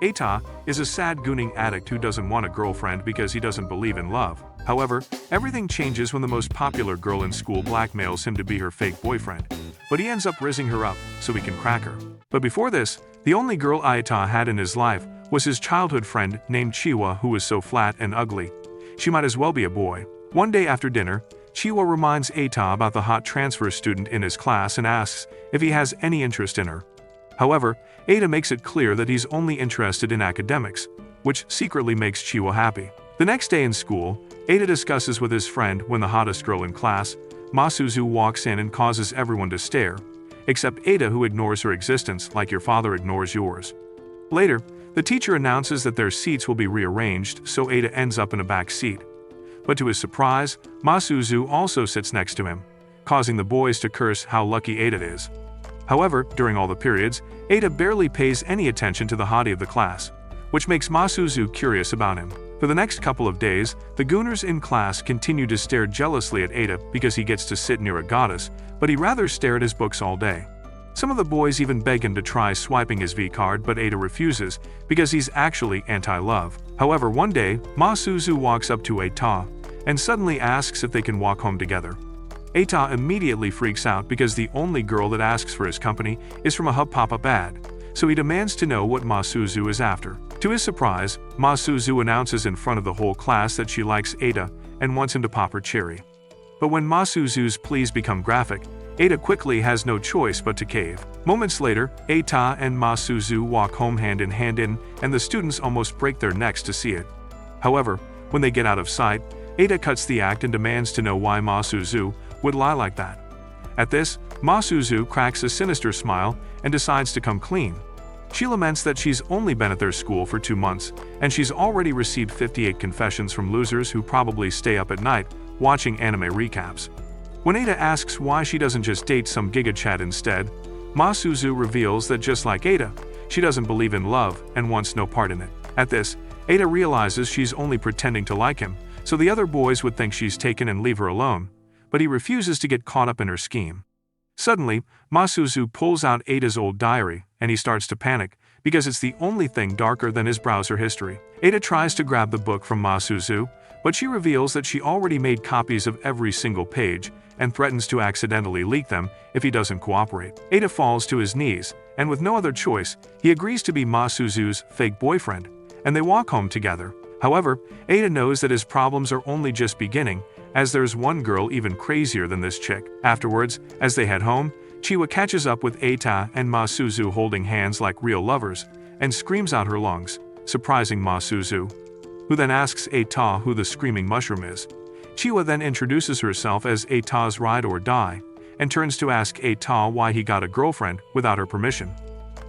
Eita is a sad gooning addict who doesn't want a girlfriend because he doesn't believe in love. However, everything changes when the most popular girl in school blackmails him to be her fake boyfriend. But he ends up rizzing her up so he can crack her. But before this, the only girl Eita had in his life was his childhood friend named Chiwa, who was so flat and ugly. She might as well be a boy. One day after dinner, Chiwa reminds Eita about the hot transfer student in his class and asks if he has any interest in her. However, Eita makes it clear that he's only interested in academics, which secretly makes Chiwa happy. The next day in school, Eita discusses with his friend when the hottest girl in class, Masuzu, walks in and causes everyone to stare, except Eita, who ignores her existence like your father ignores yours. Later, the teacher announces that their seats will be rearranged, so Eita ends up in a back seat. But to his surprise, Masuzu also sits next to him, causing the boys to curse how lucky Eita is. However, during all the periods, Eita barely pays any attention to the hottie of the class, which makes Masuzu curious about him. For the next couple of days, the gooners in class continue to stare jealously at Eita because he gets to sit near a goddess, but he rather stare at his books all day. Some of the boys even beg him to try swiping his V card, but Eita refuses because he's actually anti-love. However, one day, Masuzu walks up to Eita and suddenly asks if they can walk home together. Eita immediately freaks out because the only girl that asks for his company is from a hub pop-up ad, so he demands to know what Masuzu is after. To his surprise, Masuzu announces in front of the whole class that she likes Eita and wants him to pop her cherry. But when Masuzu's pleas become graphic, Eita quickly has no choice but to cave. Moments later, Eita and Masuzu walk home hand in hand and the students almost break their necks to see it. However, when they get out of sight, Eita cuts the act and demands to know why Masuzu would lie like that. At this, Masuzu cracks a sinister smile and decides to come clean. She laments that she's only been at their school for 2 months, and she's already received 58 confessions from losers who probably stay up at night watching anime recaps. When Eita asks why she doesn't just date some Giga Chad instead, Masuzu reveals that just like Eita, she doesn't believe in love and wants no part in it. At this, Eita realizes she's only pretending to like him, so the other boys would think she's taken and leave her alone, but he refuses to get caught up in her scheme. Suddenly, Masuzu pulls out Eita's old diary, and he starts to panic, because it's the only thing darker than his browser history. Eita tries to grab the book from Masuzu, but she reveals that she already made copies of every single page, and threatens to accidentally leak them if he doesn't cooperate. Eita falls to his knees, and with no other choice, he agrees to be Masuzu's fake boyfriend, and they walk home together. However, Eita knows that his problems are only just beginning, as there's one girl even crazier than this chick. Afterwards, as they head home, Chiwa catches up with Eita and Masuzu holding hands like real lovers, and screams out her lungs, surprising Masuzu, who then asks Eita who the screaming mushroom is. Chiwa then introduces herself as Eita's ride or die, and turns to ask Eita why he got a girlfriend without her permission.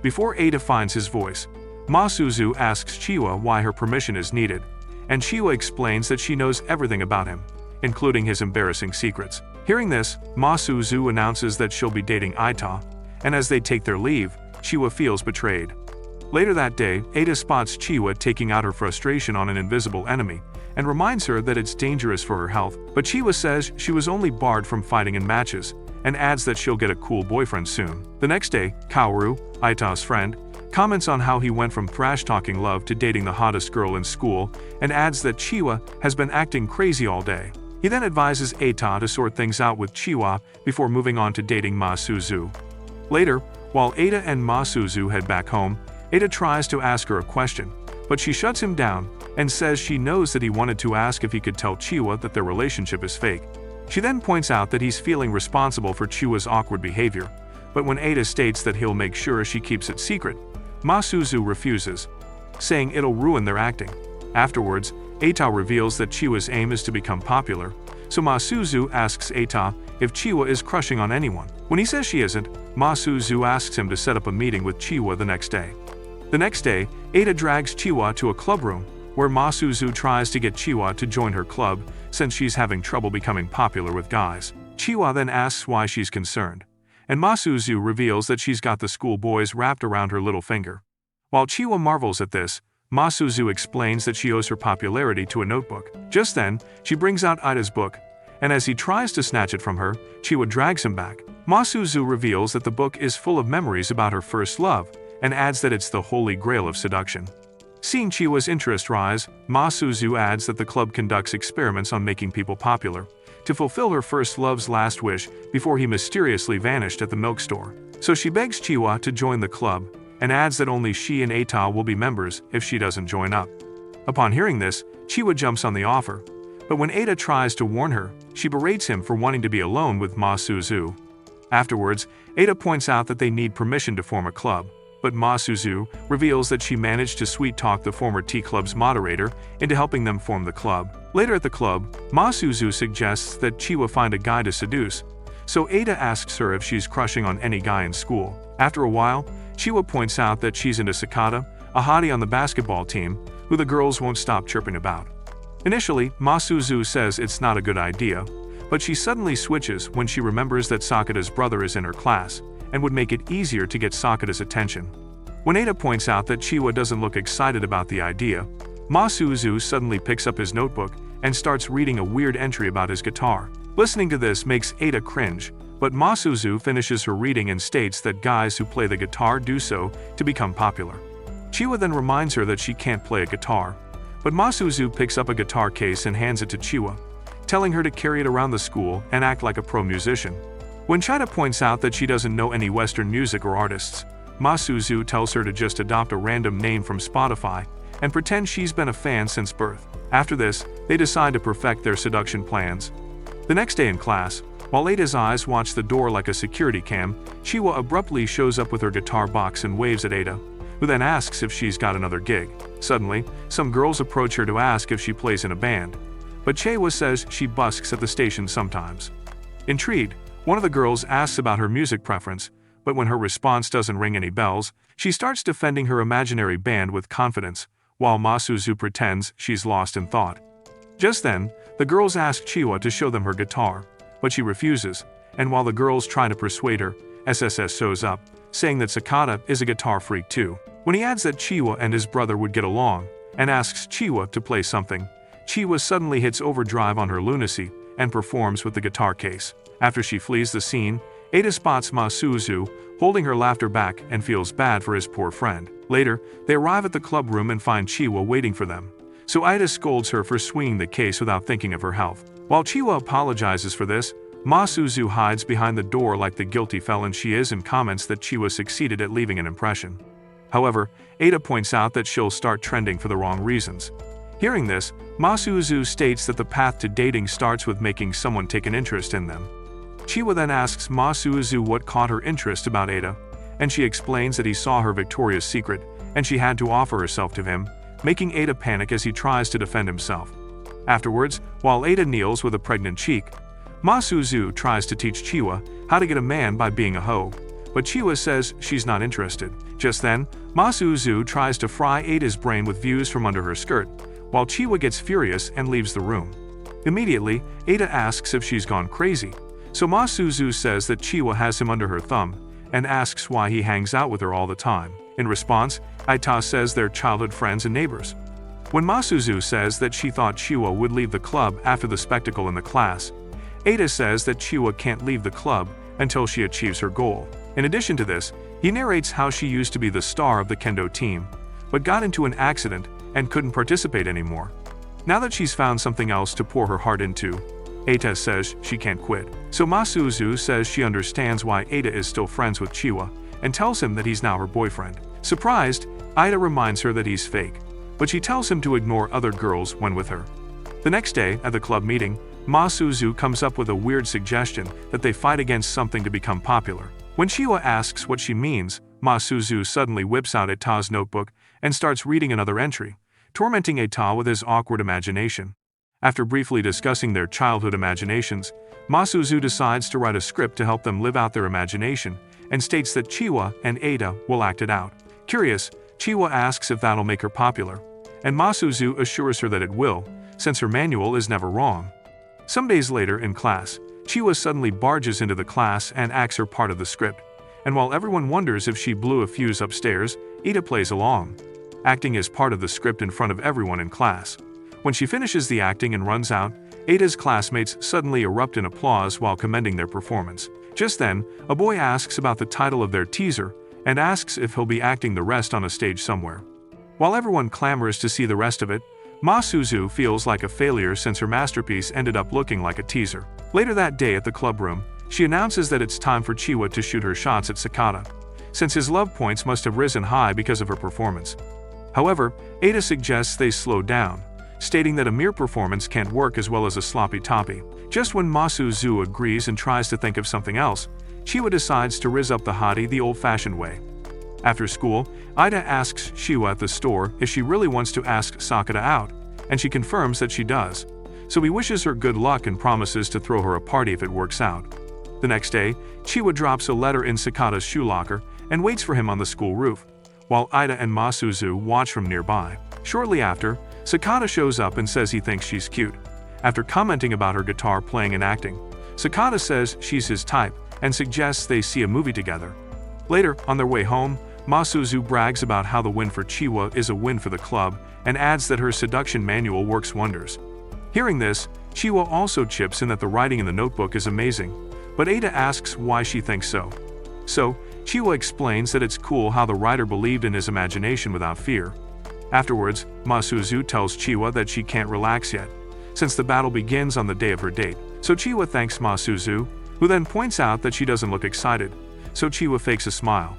Before Eita finds his voice, Masuzu asks Chiwa why her permission is needed, and Chiwa explains that she knows everything about him, including his embarrassing secrets. Hearing this, Masuzu announces that she'll be dating Eita, and as they take their leave, Chiwa feels betrayed. Later that day, Eita spots Chiwa taking out her frustration on an invisible enemy, and reminds her that it's dangerous for her health, but Chiwa says she was only barred from fighting in matches, and adds that she'll get a cool boyfriend soon. The next day, Kaoru, Eita's friend, comments on how he went from thrash-talking love to dating the hottest girl in school, and adds that Chiwa has been acting crazy all day. He then advises Eita to sort things out with Chiwa before moving on to dating Masuzu. Later, while Eita and Masuzu head back home, Eita tries to ask her a question, but she shuts him down and says she knows that he wanted to ask if he could tell Chiwa that their relationship is fake. She then points out that he's feeling responsible for Chiwa's awkward behavior, but when Eita states that he'll make sure she keeps it secret, Masuzu refuses, saying it'll ruin their acting. Afterwards, Eita reveals that Chiwa's aim is to become popular, so Masuzu asks Eita if Chiwa is crushing on anyone. When he says she isn't, Masuzu asks him to set up a meeting with Chiwa the next day. The next day, Eita drags Chiwa to a club room, where Masuzu tries to get Chiwa to join her club since she's having trouble becoming popular with guys. Chiwa then asks why she's concerned, and Masuzu reveals that she's got the school boys wrapped around her little finger. While Chiwa marvels at this, Masuzu explains that she owes her popularity to a notebook. Just then, she brings out Eita's book, and as he tries to snatch it from her, Chiwa drags him back. Masuzu reveals that the book is full of memories about her first love, and adds that it's the holy grail of seduction. Seeing Chiwa's interest rise, Ma Suzu adds that the club conducts experiments on making people popular, to fulfill her first love's last wish before he mysteriously vanished at the milk store. So she begs Chiwa to join the club, and adds that only she and Eita will be members if she doesn't join up. Upon hearing this, Chiwa jumps on the offer, but when Eita tries to warn her, she berates him for wanting to be alone with Ma Suzu. Afterwards, Eita points out that they need permission to form a club, but Ma Suzu reveals that she managed to sweet-talk the former T-Club's moderator into helping them form the club. Later at the club, Ma Suzu suggests that Chiwa find a guy to seduce, so Eita asks her if she's crushing on any guy in school. After a while, Chiwa points out that she's into Sakata, a hottie on the basketball team, who the girls won't stop chirping about. Initially, Ma Suzu says it's not a good idea, but she suddenly switches when she remembers that Sakata's brother is in her class, and would make it easier to get Sakata's attention. When Eita points out that Chiwa doesn't look excited about the idea, Ma Suzu suddenly picks up his notebook and starts reading a weird entry about his guitar. Listening to this makes Eita cringe, but Ma Suzu finishes her reading and states that guys who play the guitar do so to become popular. Chiwa then reminds her that she can't play a guitar, but Ma Suzu picks up a guitar case and hands it to Chiwa, telling her to carry it around the school and act like a pro musician. When Chida points out that she doesn't know any Western music or artists, Ma Suzu tells her to just adopt a random name from Spotify and pretend she's been a fan since birth. After this, they decide to perfect their seduction plans. The next day in class, while Eita's eyes watch the door like a security cam, Chiwa abruptly shows up with her guitar box and waves at Eita, who then asks if she's got another gig. Suddenly, some girls approach her to ask if she plays in a band, but Chiwa says she busks at the station sometimes. Intrigued, one of the girls asks about her music preference, but when her response doesn't ring any bells, she starts defending her imaginary band with confidence, while Ma Suzu pretends she's lost in thought. Just then, the girls ask Chiwa to show them her guitar, but she refuses, and while the girls try to persuade her, SSS shows up, saying that Sakata is a guitar freak too. When he adds that Chiwa and his brother would get along, and asks Chiwa to play something, Chiwa suddenly hits overdrive on her lunacy and performs with the guitar case. After she flees the scene, Eita spots Ma Suzu holding her laughter back and feels bad for his poor friend. Later, they arrive at the club room and find Chiwa waiting for them, so Eita scolds her for swinging the case without thinking of her health. While Chiwa apologizes for this, Ma Suzu hides behind the door like the guilty felon she is and comments that Chiwa succeeded at leaving an impression. However, Eita points out that she'll start trending for the wrong reasons. Hearing this, Ma Suzu states that the path to dating starts with making someone take an interest in them. Chiwa then asks Ma Suzu what caught her interest about Eita, and she explains that he saw her Victoria's Secret, and she had to offer herself to him, making Eita panic as he tries to defend himself. Afterwards, while Eita kneels with a pregnant cheek, Ma Suzu tries to teach Chiwa how to get a man by being a hoe, but Chiwa says she's not interested. Just then, Ma Suzu tries to fry Eita's brain with views from under her skirt, while Chiwa gets furious and leaves the room. Immediately, Eita asks if she's gone crazy, so Ma Suzu says that Chiwa has him under her thumb, and asks why he hangs out with her all the time. In response, Eita says they're childhood friends and neighbors. When Ma Suzu says that she thought Chiwa would leave the club after the spectacle in the class, Eita says that Chiwa can't leave the club until she achieves her goal. In addition to this, he narrates how she used to be the star of the kendo team, but got into an accident and couldn't participate anymore. Now that she's found something else to pour her heart into, Eita says she can't quit. So Ma Suzu says she understands why Eita is still friends with Chiwa, and tells him that he's now her boyfriend. Surprised, Eita reminds her that he's fake, but she tells him to ignore other girls when with her. The next day, at the club meeting, Ma Suzu comes up with a weird suggestion that they fight against something to become popular. When Chiwa asks what she means, Ma Suzu suddenly whips out Eita's notebook and starts reading another entry, tormenting Eita with his awkward imagination. After briefly discussing their childhood imaginations, Ma Suzu decides to write a script to help them live out their imagination, and states that Chiwa and Eita will act it out. Curious, Chiwa asks if that'll make her popular, and Ma Suzu assures her that it will, since her manual is never wrong. Some days later in class, Chiwa suddenly barges into the class and acts her part of the script, and while everyone wonders if she blew a fuse upstairs, Eita plays along, acting as part of the script in front of everyone in class. When she finishes the acting and runs out, Eita's classmates suddenly erupt in applause while commending their performance. Just then, a boy asks about the title of their teaser, and asks if he'll be acting the rest on a stage somewhere. While everyone clamors to see the rest of it, Masuzu feels like a failure since her masterpiece ended up looking like a teaser. Later that day at the club room, she announces that it's time for Chiwa to shoot her shots at Sakata, since his love points must have risen high because of her performance. However, Ada suggests they slow down, stating that a mere performance can't work as well as a sloppy toppy. Just when Masuzu agrees and tries to think of something else, Chiwa decides to rizz up the hottie the old-fashioned way. After school, Ida asks Chiwa at the store if she really wants to ask Sakata out, and she confirms that she does. So he wishes her good luck and promises to throw her a party if it works out. The next day, Chiwa drops a letter in Sakata's shoe locker and waits for him on the school roof, while Ida and Masuzu watch from nearby. Shortly after, Sakata shows up and says he thinks she's cute. After commenting about her guitar playing and acting, Sakata says she's his type and suggests they see a movie together. Later, on their way home, Masuzu brags about how the win for Chiwa is a win for the club and adds that her seduction manual works wonders. Hearing this, Chiwa also chips in that the writing in the notebook is amazing, but Ada asks why she thinks so. So, Chiwa explains that it's cool how the writer believed in his imagination without fear. Afterwards, Masuzu tells Chiwa that she can't relax yet, since the battle begins on the day of her date. So Chiwa thanks Masuzu, who then points out that she doesn't look excited, so Chiwa fakes a smile.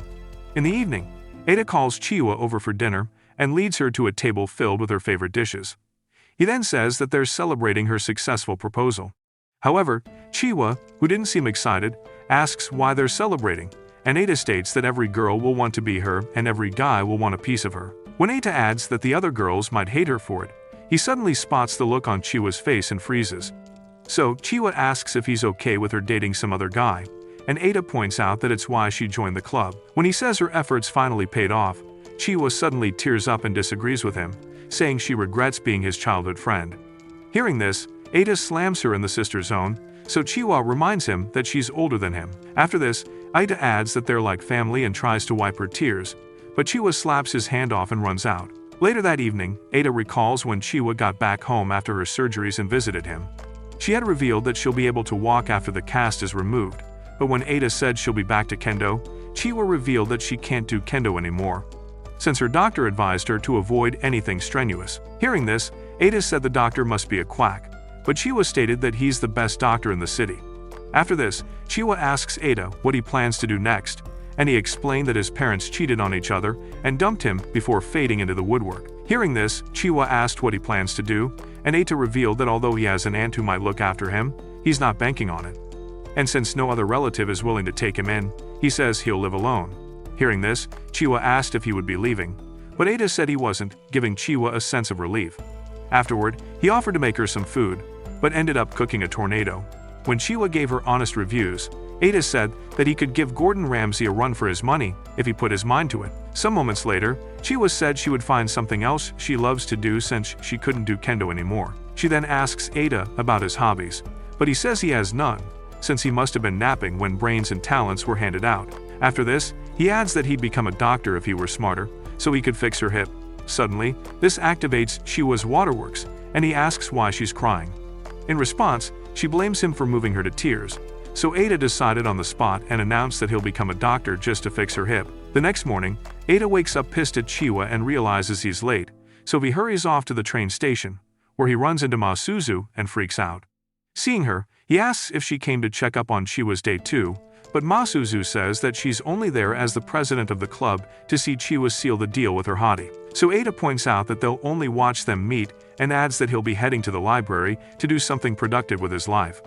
In the evening, Ada calls Chiwa over for dinner and leads her to a table filled with her favorite dishes. He then says that they're celebrating her successful proposal. However, Chiwa, who didn't seem excited, asks why they're celebrating, and Ada states that every girl will want to be her and every guy will want a piece of her. When Ada adds that the other girls might hate her for it, he suddenly spots the look on Chiwa's face and freezes. So, Chiwa asks if he's okay with her dating some other guy, and Ada points out that it's why she joined the club. When he says her efforts finally paid off, Chiwa suddenly tears up and disagrees with him, saying she regrets being his childhood friend. Hearing this, Ada slams her in the sister zone, so Chiwa reminds him that she's older than him. After this, Ada adds that they're like family and tries to wipe her tears, but Chiwa slaps his hand off and runs out. Later that evening, Ada recalls when Chiwa got back home after her surgeries and visited him. She had revealed that she'll be able to walk after the cast is removed, but when Ada said she'll be back to kendo, Chiwa revealed that she can't do kendo anymore, since her doctor advised her to avoid anything strenuous. Hearing this, Ada said the doctor must be a quack, but Chiwa stated that he's the best doctor in the city. After this, Chiwa asks Ada what he plans to do next, and he explained that his parents cheated on each other and dumped him before fading into the woodwork. Hearing this, Chiwa asked what he plans to do, and Ada revealed that although he has an aunt who might look after him, he's not banking on it. And since no other relative is willing to take him in, he says he'll live alone. Hearing this, Chiwa asked if he would be leaving, but Ada said he wasn't, giving Chiwa a sense of relief. Afterward, he offered to make her some food, but ended up cooking a tornado. When Chiwa gave her honest reviews, Ada said that he could give Gordon Ramsay a run for his money if he put his mind to it. Some moments later, Chiwa said she would find something else she loves to do since she couldn't do kendo anymore. She then asks Ada about his hobbies, but he says he has none, since he must have been napping when brains and talents were handed out. After this, he adds that he'd become a doctor if he were smarter, so he could fix her hip. Suddenly, this activates Chiwa's waterworks, and he asks why she's crying. In response, she blames him for moving her to tears, so Ada decided on the spot and announced that he'll become a doctor just to fix her hip. The next morning, Ada wakes up pissed at Chiwa and realizes he's late, so he hurries off to the train station, where he runs into Masuzu and freaks out. Seeing her, he asks if she came to check up on Chiwa's date too, but Masuzu says that she's only there as the president of the club to see Chiwa seal the deal with her hottie. So Ada points out that they'll only watch them meet and adds that he'll be heading to the library to do something productive with his life.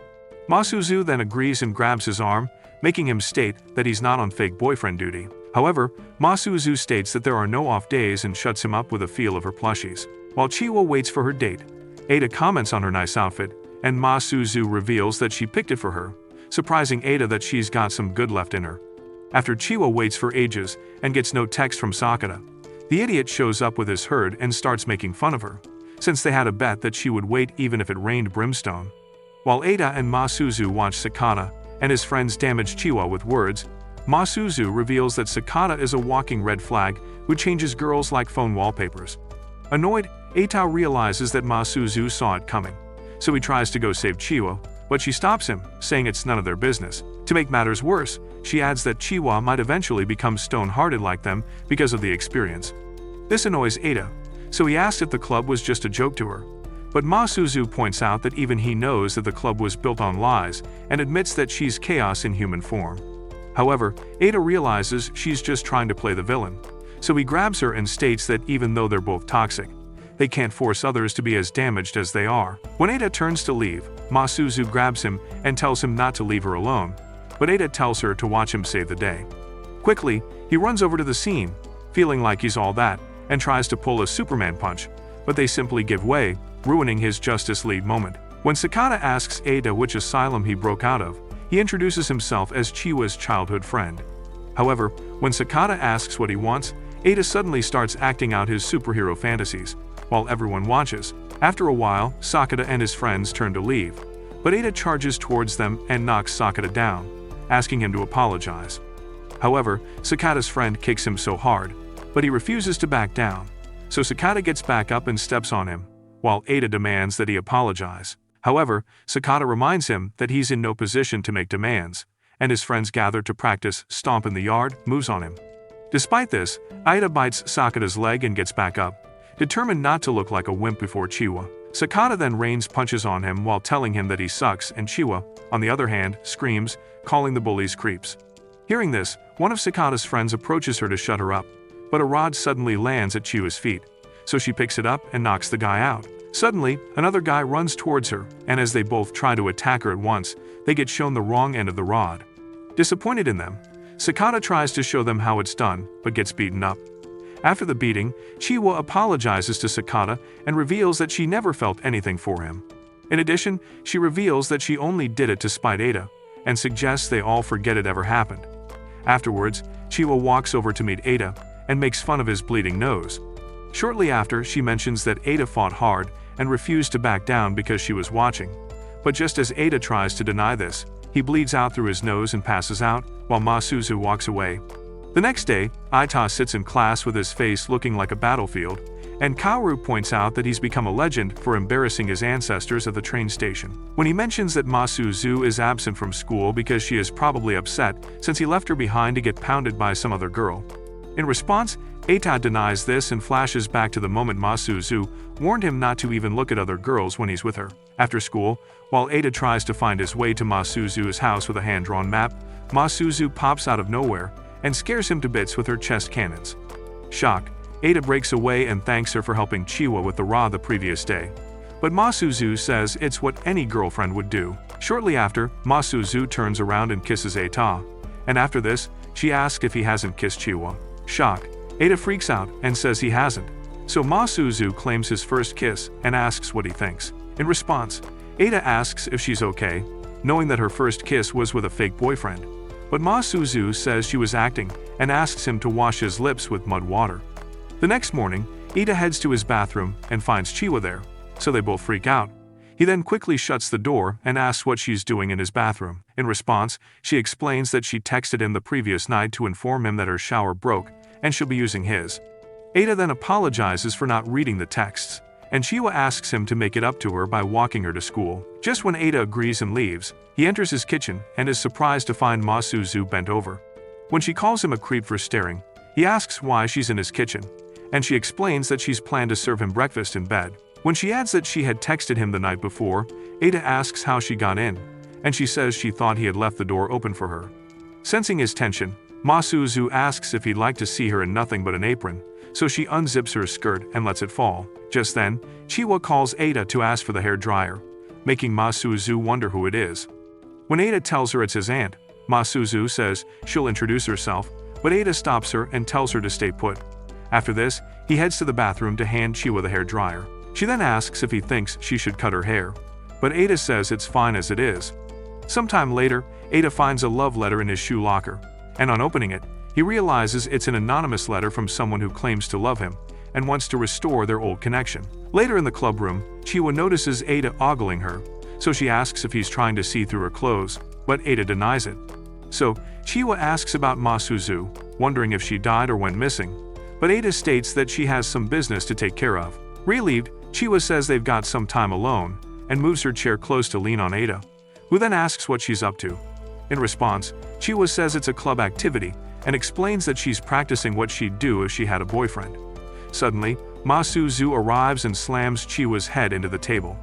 Masuzu then agrees and grabs his arm, making him state that he's not on fake boyfriend duty. However, Masuzu states that there are no off days and shuts him up with a feel of her plushies. While Chiwa waits for her date, Ada comments on her nice outfit, and Masuzu reveals that she picked it for her, surprising Ada that she's got some good left in her. After Chiwa waits for ages and gets no text from Sakata, the idiot shows up with his herd and starts making fun of her, since they had a bet that she would wait even if it rained brimstone. While Ada and Masuzu watch Sakata and his friends damage Chiwa with words, Masuzu reveals that Sakata is a walking red flag who changes girls like phone wallpapers. Annoyed, Eita realizes that Masuzu saw it coming, so he tries to go save Chiwa, but she stops him, saying it's none of their business. To make matters worse, she adds that Chiwa might eventually become stone-hearted like them because of the experience. This annoys Ada, so he asks if the club was just a joke to her. But Masuzu points out that even he knows that the club was built on lies and admits that she's chaos in human form. However, Ada realizes she's just trying to play the villain, so he grabs her and states that even though they're both toxic, they can't force others to be as damaged as they are. When Ada turns to leave, Masuzu grabs him and tells him not to leave her alone, but Ada tells her to watch him save the day. Quickly, he runs over to the scene, feeling like he's all that, and tries to pull a Superman punch, but they simply give way, ruining his Justice League moment. When Sakata asks Ada which asylum he broke out of, he introduces himself as Chiwa's childhood friend. However, when Sakata asks what he wants, Ada suddenly starts acting out his superhero fantasies, while everyone watches. After a while, Sakata and his friends turn to leave, but Ada charges towards them and knocks Sakata down, asking him to apologize. However, Sakata's friend kicks him so hard, but he refuses to back down, so Sakata gets back up and steps on him, while Ada demands that he apologize. However, Sakata reminds him that he's in no position to make demands, and his friends gather to practice stomp in the yard moves on him. Despite this, Ada bites Sakata's leg and gets back up, determined not to look like a wimp before Chiwa. Sakata then rains punches on him while telling him that he sucks, and Chiwa, on the other hand, screams, calling the bullies creeps. Hearing this, one of Sakata's friends approaches her to shut her up, but a rod suddenly lands at Chiwa's feet, so she picks it up and knocks the guy out. Suddenly, another guy runs towards her, and as they both try to attack her at once, they get shown the wrong end of the rod. Disappointed in them, Sakata tries to show them how it's done, but gets beaten up. After the beating, Chiwa apologizes to Sakata and reveals that she never felt anything for him. In addition, she reveals that she only did it to spite Ada, and suggests they all forget it ever happened. Afterwards, Chiwa walks over to meet Ada and makes fun of his bleeding nose. Shortly after, she mentions that Ada fought hard and refused to back down because she was watching. But just as Ada tries to deny this, he bleeds out through his nose and passes out, while Masuzu walks away. The next day, Aita sits in class with his face looking like a battlefield, and Kaoru points out that he's become a legend for embarrassing his ancestors at the train station. When he mentions that Masuzu is absent from school because she is probably upset since he left her behind to get pounded by some other girl. In response, Aita denies this and flashes back to the moment Masuzu warned him not to even look at other girls when he's with her. After school, while Ada tries to find his way to Masuzu's house with a hand-drawn map, Masuzu pops out of nowhere and scares him to bits with her chest cannons. Shocked, Ada breaks away and thanks her for helping Chiwa with the rod the previous day. But Masuzu says it's what any girlfriend would do. Shortly after, Masuzu turns around and kisses Aita, and after this, she asks if he hasn't kissed Chiwa. Shocked, Ada freaks out and says he hasn't, so Masuzu claims his first kiss and asks what he thinks. In response, Ada asks if she's okay, knowing that her first kiss was with a fake boyfriend. But Masuzu says she was acting and asks him to wash his lips with mud water. The next morning, Ada heads to his bathroom and finds Chiwa there, so they both freak out. He then quickly shuts the door and asks what she's doing in his bathroom. In response, she explains that she texted him the previous night to inform him that her shower broke and she'll be using his. Ada then apologizes for not reading the texts, and Chiwa asks him to make it up to her by walking her to school. Just when Ada agrees and leaves, he enters his kitchen and is surprised to find Masuzu bent over. When she calls him a creep for staring, he asks why she's in his kitchen, and she explains that she's planned to serve him breakfast in bed. When she adds that she had texted him the night before, Ada asks how she got in, and she says she thought he had left the door open for her. Sensing his tension, Masuzu asks if he'd like to see her in nothing but an apron, so she unzips her skirt and lets it fall. Just then, Chiwa calls Ada to ask for the hair dryer, making Masuzu wonder who it is. When Ada tells her it's his aunt, Masuzu says she'll introduce herself, but Ada stops her and tells her to stay put. After this, he heads to the bathroom to hand Chiwa the hair dryer. She then asks if he thinks she should cut her hair, but Ada says it's fine as it is. Sometime later, Ada finds a love letter in his shoe locker, and on opening it, he realizes it's an anonymous letter from someone who claims to love him and wants to restore their old connection. Later in the club room, Chiwa notices Ada ogling her, so she asks if he's trying to see through her clothes, but Ada denies it. So, Chiwa asks about Masuzu, wondering if she died or went missing, but Ada states that she has some business to take care of. Relieved, Chiwa says they've got some time alone, and moves her chair close to lean on Ada, who then asks what she's up to. In response, Chiwa says it's a club activity and explains that she's practicing what she'd do if she had a boyfriend. Suddenly, Ma-Su-Zu arrives and slams Chiwa's head into the table.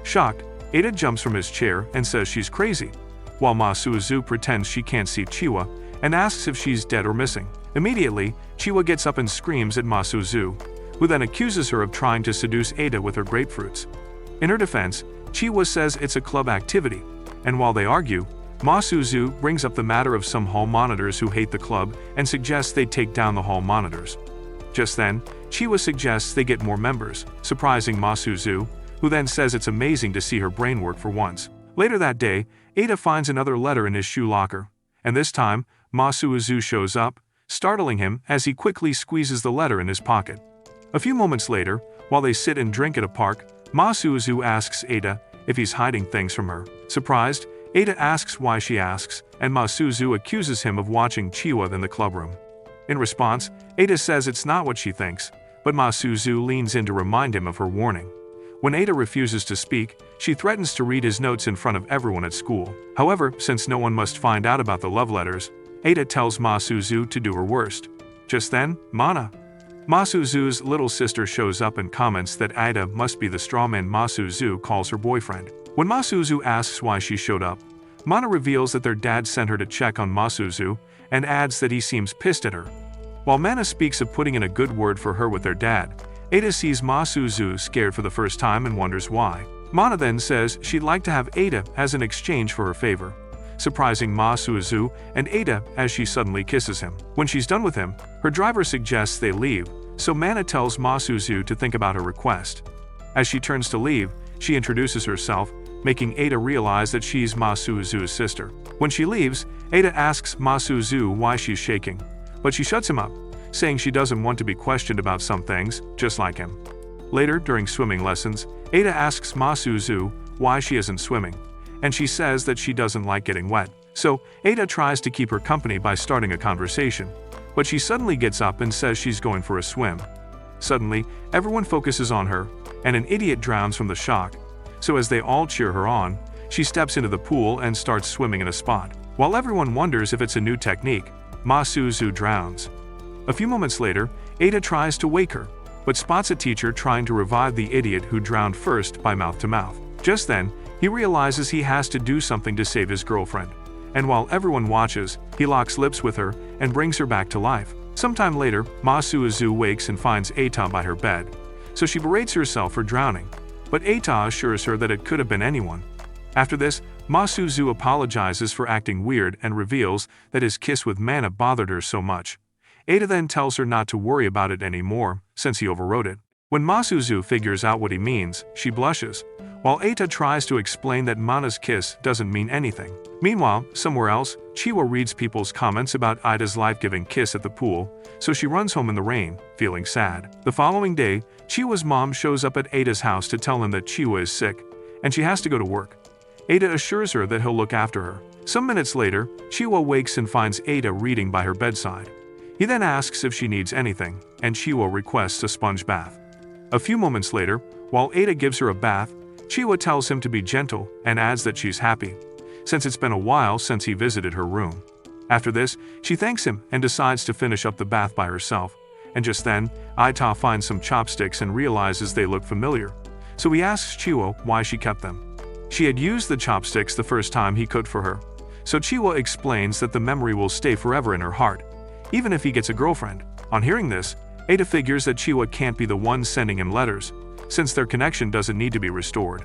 Shocked, Ada jumps from his chair and says she's crazy, while Ma-Su-Zu pretends she can't see Chiwa and asks if she's dead or missing. Immediately, Chiwa gets up and screams at Ma-Su-Zu, who then accuses her of trying to seduce Ada with her grapefruits. In her defense, Chiwa says it's a club activity, and while they argue, Ma-Su-Zu brings up the matter of some hall monitors who hate the club and suggests they take down the hall monitors. Just then, Chiwa suggests they get more members, surprising Ma-Su-Zu, who then says it's amazing to see her brain work for once. Later that day, Ada finds another letter in his shoe locker, and this time, Ma-Su-Zu shows up, startling him as he quickly squeezes the letter in his pocket. A few moments later, while they sit and drink at a park, Ma-Su-Zu asks Ada if he's hiding things from her. Surprised, Ada asks why she asks, and Ma-Su-Zu accuses him of watching Chiwa in the clubroom. In response, Ada says it's not what she thinks, but Ma-Su-Zu leans in to remind him of her warning. When Ada refuses to speak, she threatens to read his notes in front of everyone at school. However, since no one must find out about the love letters, Ada tells Ma-Su-Zu to do her worst. Just then, Ma-Su-Zu's little sister shows up and comments that Ada must be the strawman Ma-Su-Zu calls her boyfriend. When Ma-Su-Zu asks why she showed up, Mana reveals that their dad sent her to check on Ma-Su-Zu and adds that he seems pissed at her. While Mana speaks of putting in a good word for her with their dad, Ada sees Ma-Su-Zu scared for the first time and wonders why. Mana then says she'd like to have Ada as an exchange for her favor, surprising Ma-Su-Zu and Ada as she suddenly kisses him. When she's done with him, her driver suggests they leave, so Mana tells Ma-Su-Zu to think about her request. As she turns to leave, she introduces herself, making Ada realize that she's Ma-Su-Zu's sister. When she leaves, Ada asks Ma-Su-Zu why she's shaking, but she shuts him up, saying she doesn't want to be questioned about some things, just like him. Later, during swimming lessons, Ada asks Ma-Su-Zu why she isn't swimming, and she says that she doesn't like getting wet. So, Ada tries to keep her company by starting a conversation, but she suddenly gets up and says she's going for a swim. Suddenly, everyone focuses on her, and an idiot drowns from the shock. So as they all cheer her on, she steps into the pool and starts swimming in a spot. While everyone wonders if it's a new technique, Ma-Su-Zu drowns. A few moments later, Ada tries to wake her, but spots a teacher trying to revive the idiot who drowned first by mouth to mouth. Just then, he realizes he has to do something to save his girlfriend, and while everyone watches, he locks lips with her and brings her back to life. Sometime later, Ma-Su-Zu wakes and finds Ata by her bed, so she berates herself for drowning, but Ata assures her that it could have been anyone. After this, Ma-Su-Zu apologizes for acting weird and reveals that his kiss with Mana bothered her so much. Ada then tells her not to worry about it anymore, since he overrode it. When Ma-Su-Zu figures out what he means, she blushes, while Ata tries to explain that Mana's kiss doesn't mean anything. Meanwhile, somewhere else, Chiwa reads people's comments about Ida's life-giving kiss at the pool, so she runs home in the rain, feeling sad. The following day, Chiwa's mom shows up at Ada's house to tell him that Chiwa is sick, and she has to go to work. Ada assures her that he'll look after her. Some minutes later, Chiwa wakes and finds Ada reading by her bedside. He then asks if she needs anything, and Chiwa requests a sponge bath. A few moments later, while Ada gives her a bath, Chiwa tells him to be gentle and adds that she's happy, since it's been a while since he visited her room. After this, she thanks him and decides to finish up the bath by herself, and just then, Ita finds some chopsticks and realizes they look familiar, so he asks Chiwa why she kept them. She had used the chopsticks the first time he cooked for her, so Chiwa explains that the memory will stay forever in her heart, even if he gets a girlfriend. On hearing this, Ada figures that Chiwa can't be the one sending him letters, since their connection doesn't need to be restored.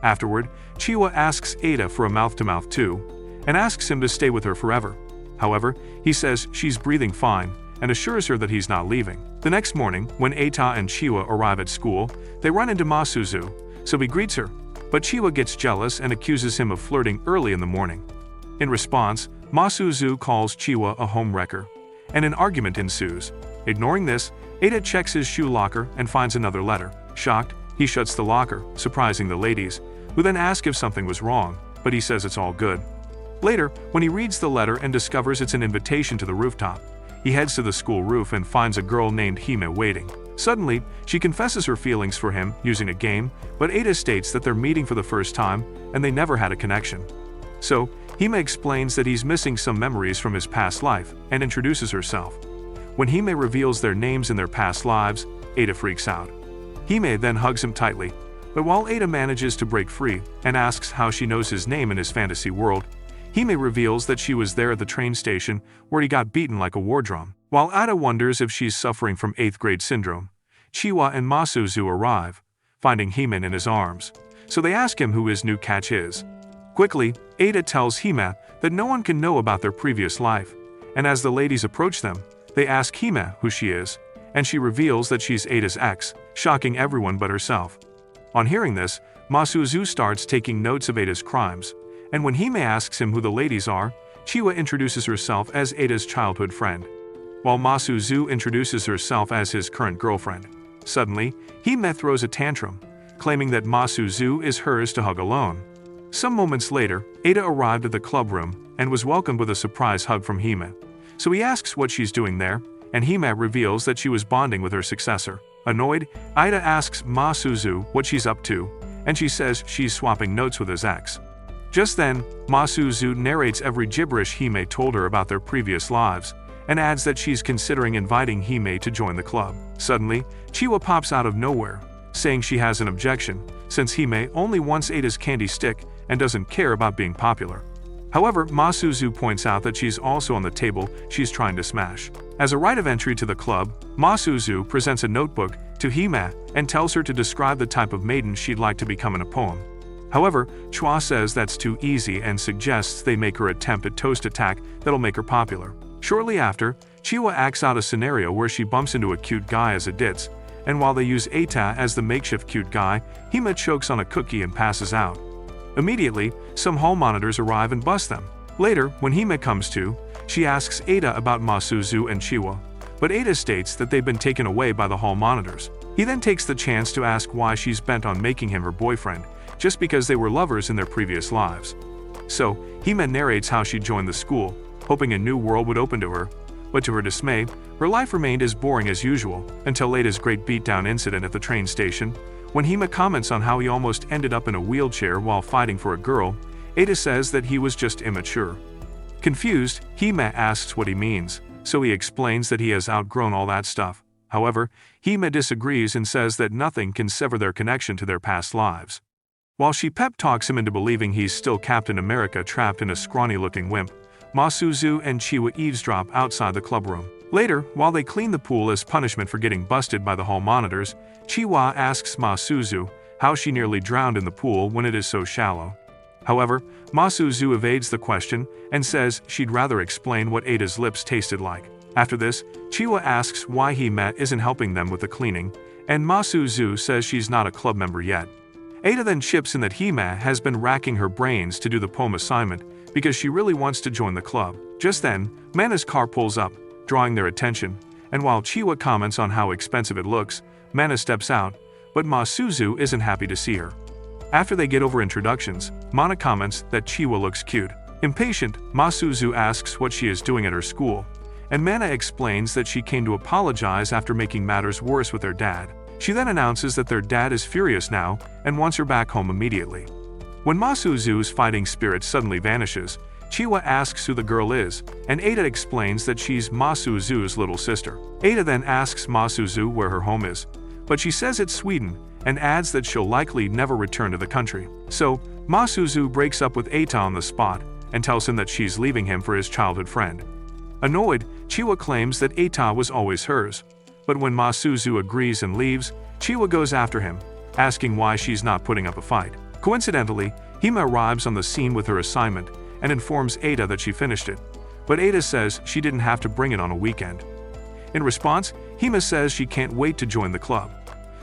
Afterward, Chiwa asks Ada for a mouth-to-mouth too, and asks him to stay with her forever. However, he says she's breathing fine, and assures her that he's not leaving. The next morning, when Ata and Chiwa arrive at school, they run into Ma-Su-Zu, so he greets her, but Chiwa gets jealous and accuses him of flirting early in the morning. In response, Ma-Su-Zu calls Chiwa a homewrecker, and an argument ensues. Ignoring this, Ada checks his shoe locker and finds another letter. Shocked, he shuts the locker, surprising the ladies, who then ask if something was wrong, but he says it's all good. Later, when he reads the letter and discovers it's an invitation to the rooftop, he heads to the school roof and finds a girl named Hime waiting. Suddenly, she confesses her feelings for him using a game, but Ada states that they're meeting for the first time and they never had a connection. So, Hime explains that he's missing some memories from his past life and introduces herself. When Hime reveals their names in their past lives, Ada freaks out. Hime then hugs him tightly, but while Ada manages to break free and asks how she knows his name in his fantasy world, Hime reveals that she was there at the train station where he got beaten like a war drum. While Ada wonders if she's suffering from 8th grade syndrome, Chiwa and Masuzu arrive, finding Hime in his arms. So they ask him who his new catch is. Quickly, Ada tells Hime that no one can know about their previous life, and as the ladies approach them, they ask Hime who she is, and she reveals that she's Ada's ex, shocking everyone but herself. On hearing this, Masuzu starts taking notes of Ada's crimes, and when Hime asks him who the ladies are, Chiwa introduces herself as Ada's childhood friend, while Masuzu introduces herself as his current girlfriend. Suddenly, Hime throws a tantrum, claiming that Masuzu is hers to hug alone. Some moments later, Ada arrived at the club room and was welcomed with a surprise hug from Hime. So he asks what she's doing there, and Hime reveals that she was bonding with her successor. Annoyed, Ada asks Masuzu what she's up to, and she says she's swapping notes with his ex. Just then, Masuzu narrates every gibberish Hime told her about their previous lives, and adds that she's considering inviting Hime to join the club. Suddenly, Chiwa pops out of nowhere, saying she has an objection, since Hime only wants Ada's candy stick and doesn't care about being popular. However, Masuzu points out that she's also on the table she's trying to smash. As a rite of entry to the club, Masuzu presents a notebook to Hime and tells her to describe the type of maiden she'd like to become in a poem. However, Chiwa says that's too easy and suggests they make her attempt a toast attack that'll make her popular. Shortly after, Chiwa acts out a scenario where she bumps into a cute guy as a ditz, and while they use Eita as the makeshift cute guy, Hime chokes on a cookie and passes out. Immediately, some hall monitors arrive and bust them. Later, when Hime comes to, she asks Ada about Masuzu and Chiwa, but Ada states that they've been taken away by the hall monitors. He then takes the chance to ask why she's bent on making him her boyfriend, just because they were lovers in their previous lives. So, Hime narrates how she joined the school, hoping a new world would open to her, but to her dismay, her life remained as boring as usual until Ada's great beatdown incident at the train station. When Hime comments on how he almost ended up in a wheelchair while fighting for a girl, Ada says that he was just immature. Confused, Hime asks what he means, so he explains that he has outgrown all that stuff. However, Hime disagrees and says that nothing can sever their connection to their past lives. While she pep talks him into believing he's still Captain America trapped in a scrawny-looking wimp, Masuzu and Chiwa eavesdrop outside the club room. Later, while they clean the pool as punishment for getting busted by the hall monitors, Chiwa asks Masuzu how she nearly drowned in the pool when it is so shallow. However, Masuzu evades the question and says she'd rather explain what Ada's lips tasted like. After this, Chiwa asks why Hime isn't helping them with the cleaning, and Masuzu says she's not a club member yet. Ada then chips in that Hime has been racking her brains to do the poem assignment because she really wants to join the club. Just then, Mana's car pulls up, drawing their attention, and while Chiwa comments on how expensive it looks, Mana steps out, but Masuzu isn't happy to see her. After they get over introductions, Mana comments that Chiwa looks cute. Impatient, Masuzu asks what she is doing at her school, and Mana explains that she came to apologize after making matters worse with their dad. She then announces that their dad is furious now and wants her back home immediately. When Masuzu's fighting spirit suddenly vanishes, Chiwa asks who the girl is, and Ada explains that she's Masuzu's little sister. Ada then asks Masuzu where her home is, but she says it's Sweden, and adds that she'll likely never return to the country. So, Masuzu breaks up with Eita on the spot, and tells him that she's leaving him for his childhood friend. Annoyed, Chiwa claims that Eita was always hers, but when Masuzu agrees and leaves, Chiwa goes after him, asking why she's not putting up a fight. Coincidentally, Hime arrives on the scene with her assignment, and informs Ada that she finished it, but Ada says she didn't have to bring it on a weekend. In response, Hime says she can't wait to join the club.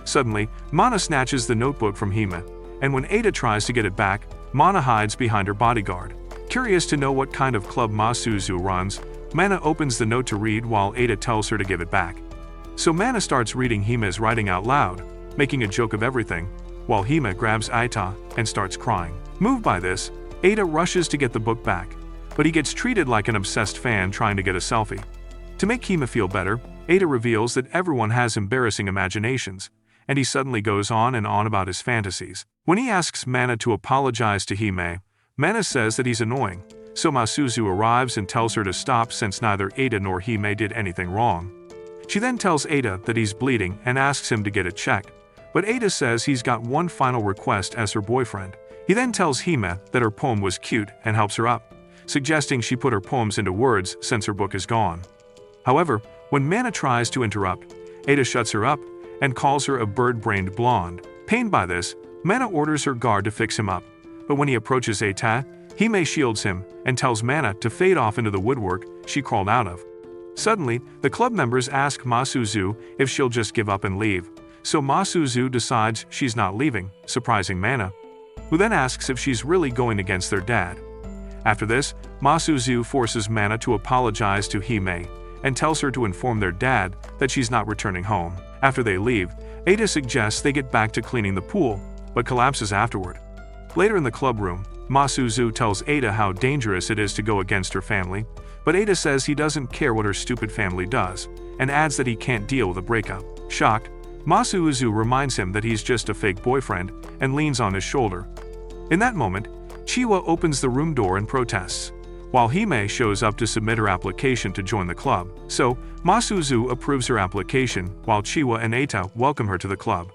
Suddenly, Mana snatches the notebook from Hime, and when Ada tries to get it back, Mana hides behind her bodyguard. Curious to know what kind of club Masuzu runs, Mana opens the note to read while Ada tells her to give it back. So Mana starts reading Hime's writing out loud, making a joke of everything, while Hime grabs Eita and starts crying. Moved by this, Ada rushes to get the book back, but he gets treated like an obsessed fan trying to get a selfie. To make Hime feel better, Ada reveals that everyone has embarrassing imaginations, and he suddenly goes on and on about his fantasies. When he asks Mana to apologize to Hime, Mana says that he's annoying, So Masuzu arrives and tells her to stop since neither Ada nor Hime did anything wrong. She then tells Ada that he's bleeding and asks him to get it checked, but Ada says he's got one final request as her boyfriend. He then tells Hime that her poem was cute and helps her up, suggesting she put her poems into words since her book is gone. However, when Mana tries to interrupt, Ada shuts her up and calls her a bird-brained blonde. Pained by this, Mana orders her guard to fix him up, but when he approaches Eita, Hime shields him and tells Mana to fade off into the woodwork she crawled out of. Suddenly, the club members ask Masuzu if she'll just give up and leave, so Masuzu decides she's not leaving, surprising Mana, who then asks if she's really going against their dad. After this, Masuzu forces Mana to apologize to Hime and tells her to inform their dad that she's not returning home. After they leave, Ada suggests they get back to cleaning the pool, but collapses afterward. Later in the club room, Masuzu tells Ada how dangerous it is to go against her family, but Ada says he doesn't care what her stupid family does, and adds that he can't deal with a breakup. Shocked, Masuzu reminds him that he's just a fake boyfriend and leans on his shoulder. In that moment, Chiwa opens the room door and protests, while Hime shows up to submit her application to join the club. So, Masuzu approves her application, while Chiwa and Eita welcome her to the club.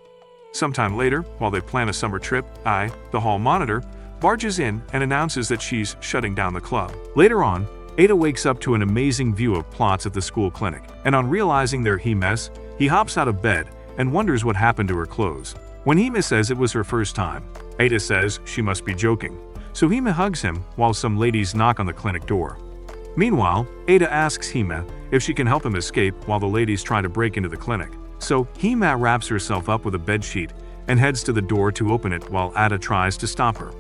Sometime later, while they plan a summer trip, the hall monitor, barges in and announces that she's shutting down the club. Later on, Ada wakes up to an amazing view of plots at the school clinic, and on realizing they're Hime's, he hops out of bed and wonders what happened to her clothes. When Hime says it was her first time, Ada says she must be joking, so Hime hugs him while some ladies knock on the clinic door. Meanwhile, Ada asks Hime if she can help him escape while the ladies try to break into the clinic. So Hime wraps herself up with a bedsheet and heads to the door to open it while Ada tries to stop her.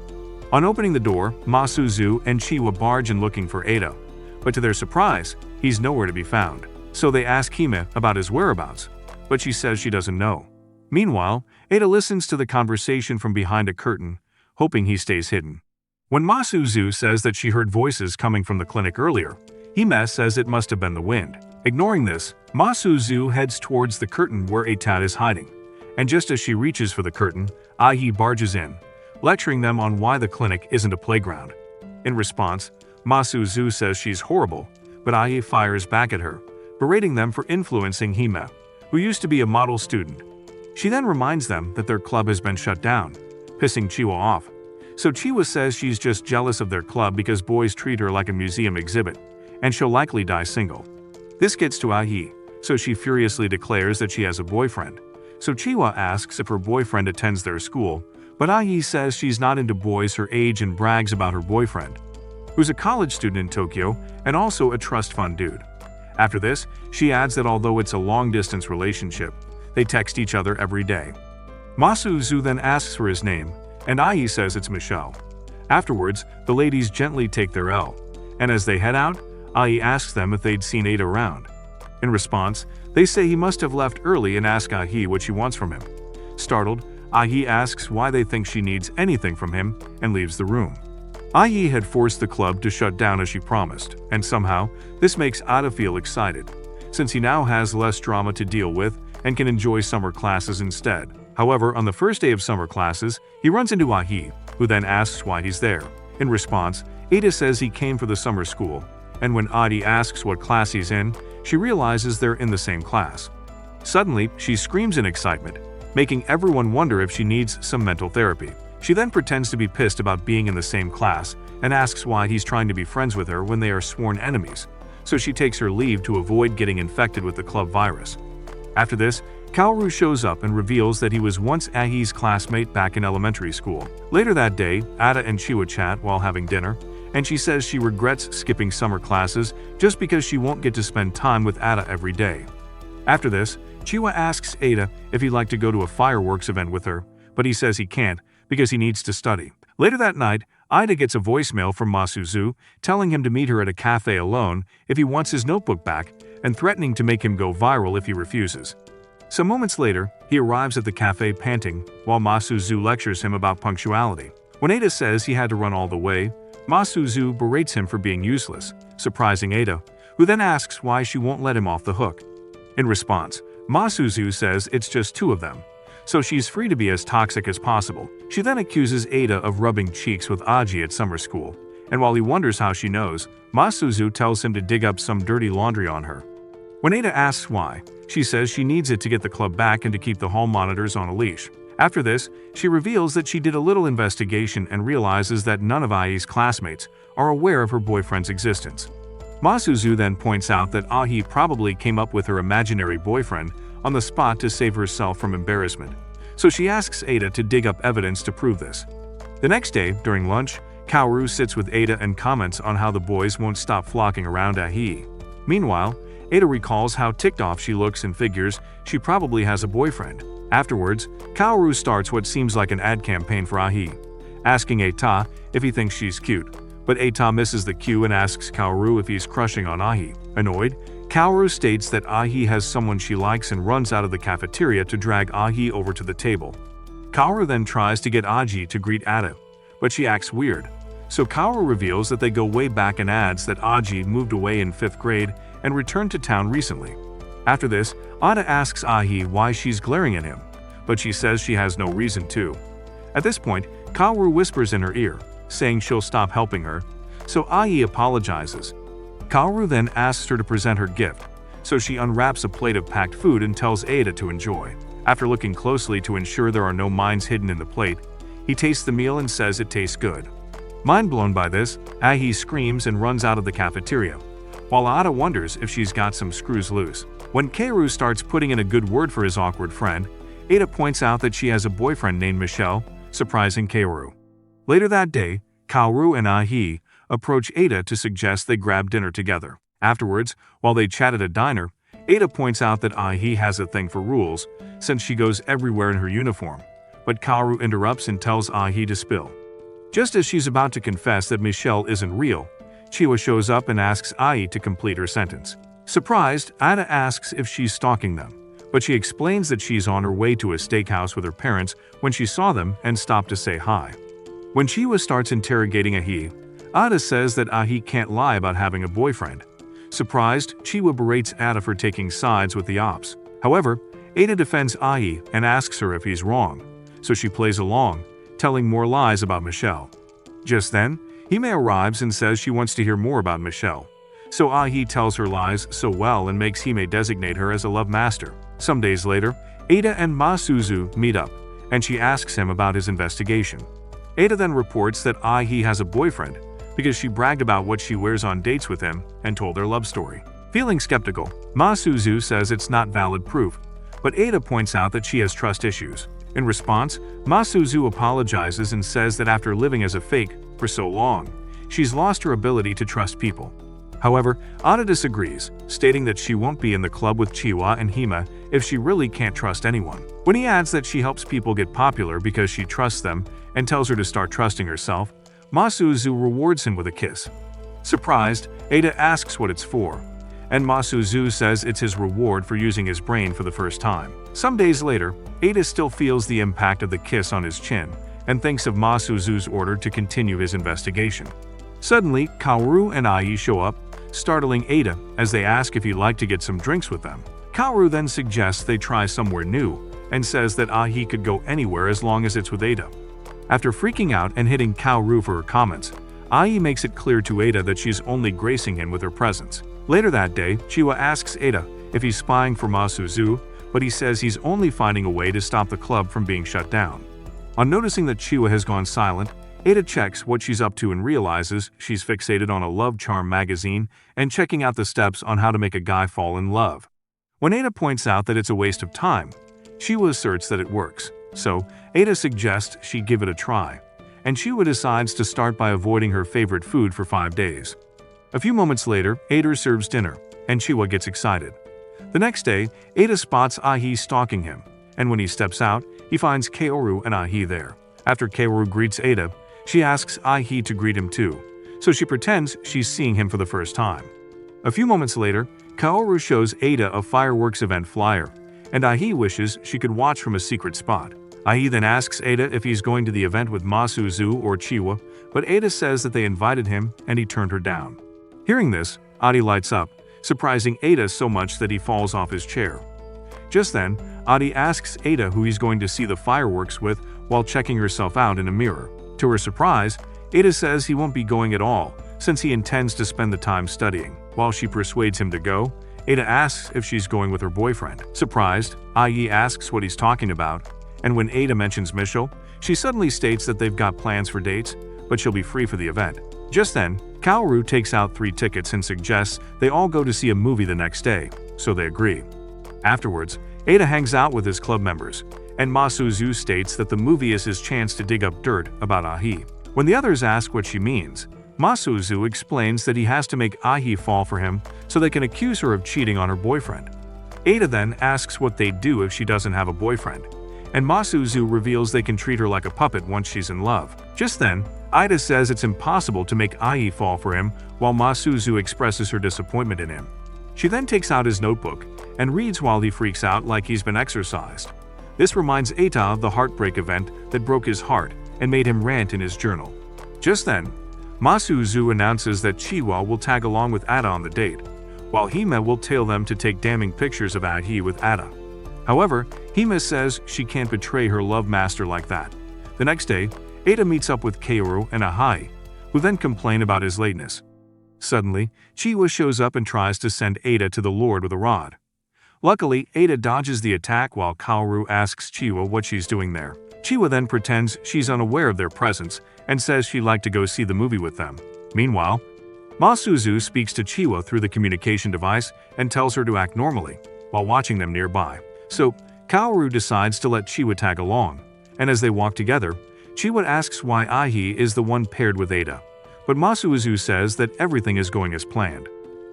On opening the door, Masuzu and Chiwa barge in looking for Ada, but to their surprise, he's nowhere to be found. So they ask Hime about his whereabouts, but she says she doesn't know. Meanwhile, Ada listens to the conversation from behind a curtain, hoping he stays hidden. When Masuzu says that she heard voices coming from the clinic earlier, Hime says it must have been the wind. Ignoring this, Masuzu heads towards the curtain where Eita is hiding, and just as she reaches for the curtain, Ai barges in, lecturing them on why the clinic isn't a playground. In response, Masuzu says she's horrible, but Ai fires back at her, berating them for influencing Hime, who used to be a model student. She then reminds them that their club has been shut down, pissing Chiwa off. So Chiwa says she's just jealous of their club because boys treat her like a museum exhibit, and she'll likely die single. This gets to Ai, so she furiously declares that she has a boyfriend. So Chiwa asks if her boyfriend attends their school, but Ai says she's not into boys her age and brags about her boyfriend, who's a college student in Tokyo and also a trust fund dude. After this, she adds that although it's a long-distance relationship, they text each other every day. Masuzu then asks for his name, and Ai says it's Michelle. Afterwards, the ladies gently take their L, and as they head out, Ai asks them if they'd seen Ada around. In response, they say he must have left early and ask Ai what she wants from him. Startled, Ai asks why they think she needs anything from him and leaves the room. Ai had forced the club to shut down as she promised, and somehow, this makes Ada feel excited, since he now has less drama to deal with and can enjoy summer classes instead. However, on the first day of summer classes, he runs into Ai, who then asks why he's there. In response, Ada says he came for the summer school, and when Adi asks what class he's in, she realizes they're in the same class. Suddenly, she screams in excitement, making everyone wonder if she needs some mental therapy. She then pretends to be pissed about being in the same class and asks why he's trying to be friends with her when they are sworn enemies, so she takes her leave to avoid getting infected with the club virus. After this, Kaoru shows up and reveals that he was once Ai's classmate back in elementary school. Later that day, Ada and Chiwa chat while having dinner, and she says she regrets skipping summer classes just because she won't get to spend time with Ada every day. After this, Chiwa asks Ada if he'd like to go to a fireworks event with her, but he says he can't because he needs to study. Later that night, Ida gets a voicemail from Masuzu telling him to meet her at a cafe alone if he wants his notebook back and threatening to make him go viral if he refuses. Some moments later, he arrives at the cafe panting while Masuzu lectures him about punctuality. When Ada says he had to run all the way, Masuzu berates him for being useless, surprising Ada, who then asks why she won't let him off the hook. In response, Masuzu says it's just two of them, so she's free to be as toxic as possible. She then accuses Ada of rubbing cheeks with Aji at summer school, and while he wonders how she knows, Masuzu tells him to dig up some dirty laundry on her. When Ada asks why, she says she needs it to get the club back and to keep the hall monitors on a leash. After this, she reveals that she did a little investigation and realizes that none of Ai's classmates are aware of her boyfriend's existence. Masuzu then points out that Ai probably came up with her imaginary boyfriend on the spot to save herself from embarrassment, so she asks Ada to dig up evidence to prove this. The next day, during lunch, Kaoru sits with Ada and comments on how the boys won't stop flocking around Ai. Meanwhile, Ada recalls how ticked off she looks and figures she probably has a boyfriend. Afterwards, Kaoru starts what seems like an ad campaign for Ai, asking Eita if he thinks she's cute, but Eita misses the cue and asks Kaoru if he's crushing on Ai. Annoyed, Kaoru states that Ai has someone she likes and runs out of the cafeteria to drag Ai over to the table. Kaoru then tries to get Aji to greet Ada, but she acts weird. So Kaoru reveals that they go way back and adds that Aji moved away in 5th grade and returned to town recently. After this, Ada asks Ai why she's glaring at him, but she says she has no reason to. At this point, Kaoru whispers in her ear, saying she'll stop helping her, so Ai apologizes. Kaoru then asks her to present her gift, so she unwraps a plate of packed food and tells Ada to enjoy. After looking closely to ensure there are no mines hidden in the plate, he tastes the meal and says it tastes good. Mind blown by this, Ai screams and runs out of the cafeteria, while Ada wonders if she's got some screws loose. When Kaoru starts putting in a good word for his awkward friend, Ada points out that she has a boyfriend named Michelle, surprising Kaoru. Later that day, Kaoru and Ai approach Ada to suggest they grab dinner together. Afterwards, while they chat at a diner, Ada points out that Ai has a thing for rules, since she goes everywhere in her uniform, but Kaoru interrupts and tells Ai to spill. Just as she's about to confess that Michelle isn't real, Chiwa shows up and asks Ai to complete her sentence. Surprised, Ada asks if she's stalking them, but she explains that she's on her way to a steakhouse with her parents when she saw them and stopped to say hi. When Chiwa starts interrogating Ai, Ada says that Ai can't lie about having a boyfriend. Surprised, Chiwa berates Ada for taking sides with the ops. However, Ada defends Ai and asks her if he's wrong, so she plays along, telling more lies about Michelle. Just then, Hime arrives and says she wants to hear more about Michelle, so Ai tells her lies so well and makes Hime designate her as a love master. Some days later, Ada and Masuzu meet up, and she asks him about his investigation. Ada then reports that Ai has a boyfriend, because she bragged about what she wears on dates with him and told their love story. Feeling skeptical, Masuzu says it's not valid proof, but Ada points out that she has trust issues. In response, Masuzu apologizes and says that after living as a fake for so long, she's lost her ability to trust people. However, Ada disagrees, stating that she won't be in the club with Chiwa and Hime if she really can't trust anyone. When he adds that she helps people get popular because she trusts them and tells her to start trusting herself, Masuzu rewards him with a kiss. Surprised, Ada asks what it's for, and Masuzu says it's his reward for using his brain for the first time. Some days later, Ada still feels the impact of the kiss on his chin and thinks of Masuzu's order to continue his investigation. Suddenly, Kaoru and Ai show up, startling Ada as they ask if he'd like to get some drinks with them. Kaoru then suggests they try somewhere new and says that Ai could go anywhere as long as it's with Ada. After freaking out and hitting Kaoru for her comments, Ai makes it clear to Ada that she's only gracing him with her presence. Later that day, Chiwa asks Ada if he's spying for Masuzu, but he says he's only finding a way to stop the club from being shut down. On noticing that Chiwa has gone silent, Ada checks what she's up to and realizes she's fixated on a love charm magazine and checking out the steps on how to make a guy fall in love. When Ada points out that it's a waste of time, Chiwa asserts that it works, so Ada suggests she give it a try, and Chiwa decides to start by avoiding her favorite food for 5 days. A few moments later, Ada serves dinner, and Chiwa gets excited. The next day, Ada spots Ai stalking him, and when he steps out, he finds Kaoru and Ai there. After Kaoru greets Ada, she asks Ai to greet him too, so she pretends she's seeing him for the first time. A few moments later, Kaoru shows Ada a fireworks event flyer, and Ai wishes she could watch from a secret spot. Ai then asks Ada if he's going to the event with Masuzu or Chiwa, but Ada says that they invited him and he turned her down. Hearing this, Adi lights up, surprising Ada so much that he falls off his chair. Just then, Adi asks Ada who he's going to see the fireworks with while checking herself out in a mirror. To her surprise, Ada says he won't be going at all, since he intends to spend the time studying. While she persuades him to go, Ada asks if she's going with her boyfriend. Surprised, IE asks what he's talking about, and when Ada mentions Mitchell, she suddenly states that they've got plans for dates, but she'll be free for the event. Just then, Kaoru takes out 3 tickets and suggests they all go to see a movie the next day, so they agree. Afterwards, Ada hangs out with his club members, and Masuzu states that the movie is his chance to dig up dirt about Ahi. When the others ask what she means, Masuzu explains that he has to make Ahi fall for him so they can accuse her of cheating on her boyfriend. Ada then asks what they'd do if she doesn't have a boyfriend, and Masuzu reveals they can treat her like a puppet once she's in love. Just then, Ida says it's impossible to make Ai fall for him, while Masuzu expresses her disappointment in him. She then takes out his notebook and reads while he freaks out like he's been exorcised. This reminds Eita of the heartbreak event that broke his heart and made him rant in his journal. Just then, Masuzu announces that Chiwa will tag along with Ada on the date, while Hime will tell them to take damning pictures of Ahi with Ada. However, Hime says she can't betray her love master like that. The next day, Ada meets up with Kaoru and Ahai, who then complain about his lateness. Suddenly, Chiwa shows up and tries to send Ada to the Lord with a rod. Luckily, Ada dodges the attack while Kaoru asks Chiwa what she's doing there. Chiwa then pretends she's unaware of their presence and says she'd like to go see the movie with them. Meanwhile, Masuzu speaks to Chiwa through the communication device and tells her to act normally, while watching them nearby. So, Kaoru decides to let Chiwa tag along, and as they walk together, Chiwa asks why Ahi is the one paired with Ada, but Masuzu says that everything is going as planned.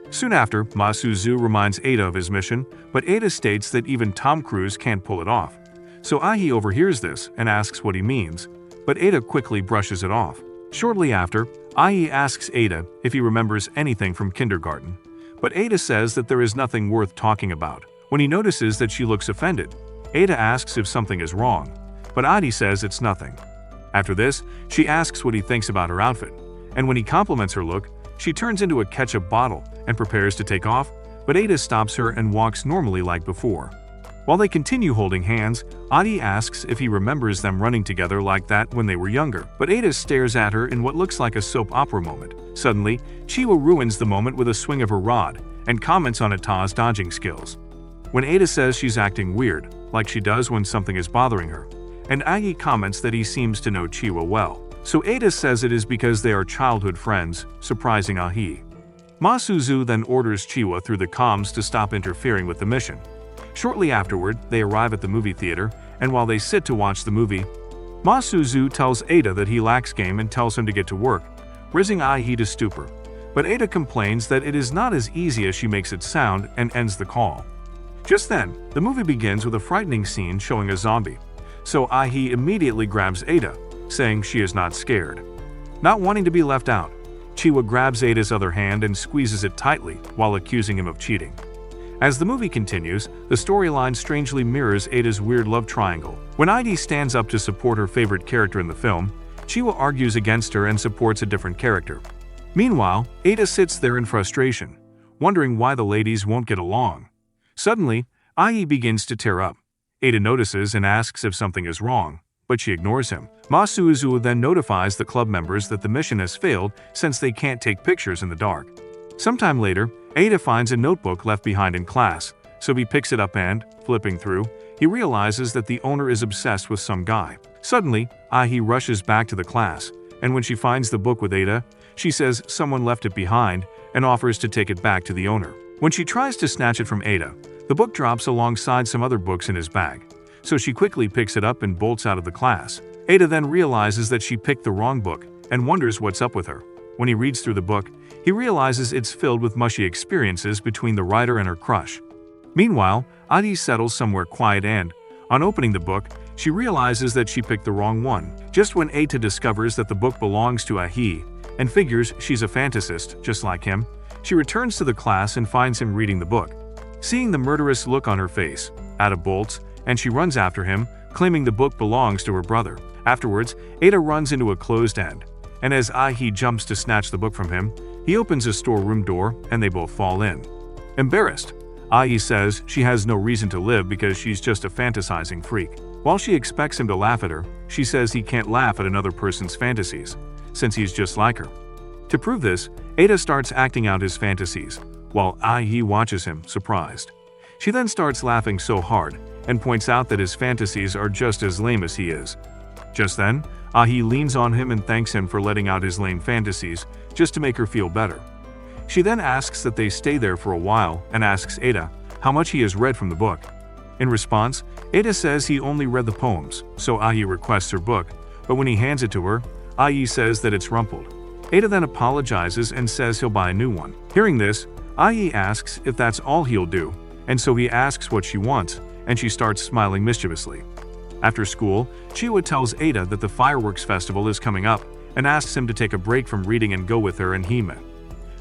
Soon after, Masuzu reminds Ada of his mission, but Ada states that even Tom Cruise can't pull it off. So Ahi overhears this and asks what he means, but Ada quickly brushes it off. Shortly after, Ahi asks Ada if he remembers anything from kindergarten, but Ada says that there is nothing worth talking about. When he notices that she looks offended, Ada asks if something is wrong, but Adi says it's nothing. After this, she asks what he thinks about her outfit, and when he compliments her look, she turns into a ketchup bottle and prepares to take off, but Ada stops her and walks normally like before. While they continue holding hands, Adi asks if he remembers them running together like that when they were younger, but Ada stares at her in what looks like a soap opera moment. Suddenly, Chiwa ruins the moment with a swing of her rod and comments on Ata's dodging skills. When Ada says she's acting weird, like she does when something is bothering her, and Agi comments that he seems to know Chiwa well. So Ada says it is because they are childhood friends, surprising Ahi. Masuzu then orders Chiwa through the comms to stop interfering with the mission. Shortly afterward, they arrive at the movie theater, and while they sit to watch the movie, Masuzu tells Ada that he lacks game and tells him to get to work, raising Ahi to stupor. But Ada complains that it is not as easy as she makes it sound and ends the call. Just then, the movie begins with a frightening scene showing a zombie. So Ahi immediately grabs Ada, saying she is not scared. Not wanting to be left out, Chiwa grabs Ada's other hand and squeezes it tightly while accusing him of cheating. As the movie continues, the storyline strangely mirrors Ada's weird love triangle. When Ida stands up to support her favorite character in the film, Chiwa argues against her and supports a different character. Meanwhile, Ada sits there in frustration, wondering why the ladies won't get along. Suddenly, Ai begins to tear up. Ada notices and asks if something is wrong, but she ignores him. Masuzu then notifies the club members that the mission has failed since they can't take pictures in the dark. Sometime later, Ada finds a notebook left behind in class, so he picks it up and, flipping through, he realizes that the owner is obsessed with some guy. Suddenly, Ahi rushes back to the class, and when she finds the book with Ada, she says someone left it behind and offers to take it back to the owner. When she tries to snatch it from Ada, the book drops alongside some other books in his bag, so she quickly picks it up and bolts out of the class. Ada then realizes that she picked the wrong book and wonders what's up with her. When he reads through the book, he realizes it's filled with mushy experiences between the writer and her crush. Meanwhile, Adi settles somewhere quiet and, on opening the book, she realizes that she picked the wrong one. Just when Ada discovers that the book belongs to Ahi and figures she's a fantasist just like him, she returns to the class and finds him reading the book. Seeing the murderous look on her face, Ada bolts, and she runs after him, claiming the book belongs to her brother. Afterwards, Ada runs into a closed end, and as Ahi jumps to snatch the book from him, he opens a storeroom door and they both fall in. Embarrassed, Ahi says she has no reason to live because she's just a fantasizing freak. While she expects him to laugh at her, she says he can't laugh at another person's fantasies. since he's just like her. To prove this, Ada starts acting out his fantasies, while Ahi watches him, surprised. She then starts laughing so hard and points out that his fantasies are just as lame as he is. Just then, Ahi leans on him and thanks him for letting out his lame fantasies just to make her feel better. She then asks that they stay there for a while and asks Ada how much he has read from the book. In response, Ada says he only read the poems, so Ahi requests her book, but when he hands it to her, Ahi says that it's rumpled. Ada then apologizes and says he'll buy a new one. Hearing this, Ahi asks if that's all he'll do, and so he asks what she wants, and she starts smiling mischievously. After school, Chiwa tells Ada that the fireworks festival is coming up and asks him to take a break from reading and go with her and Hime.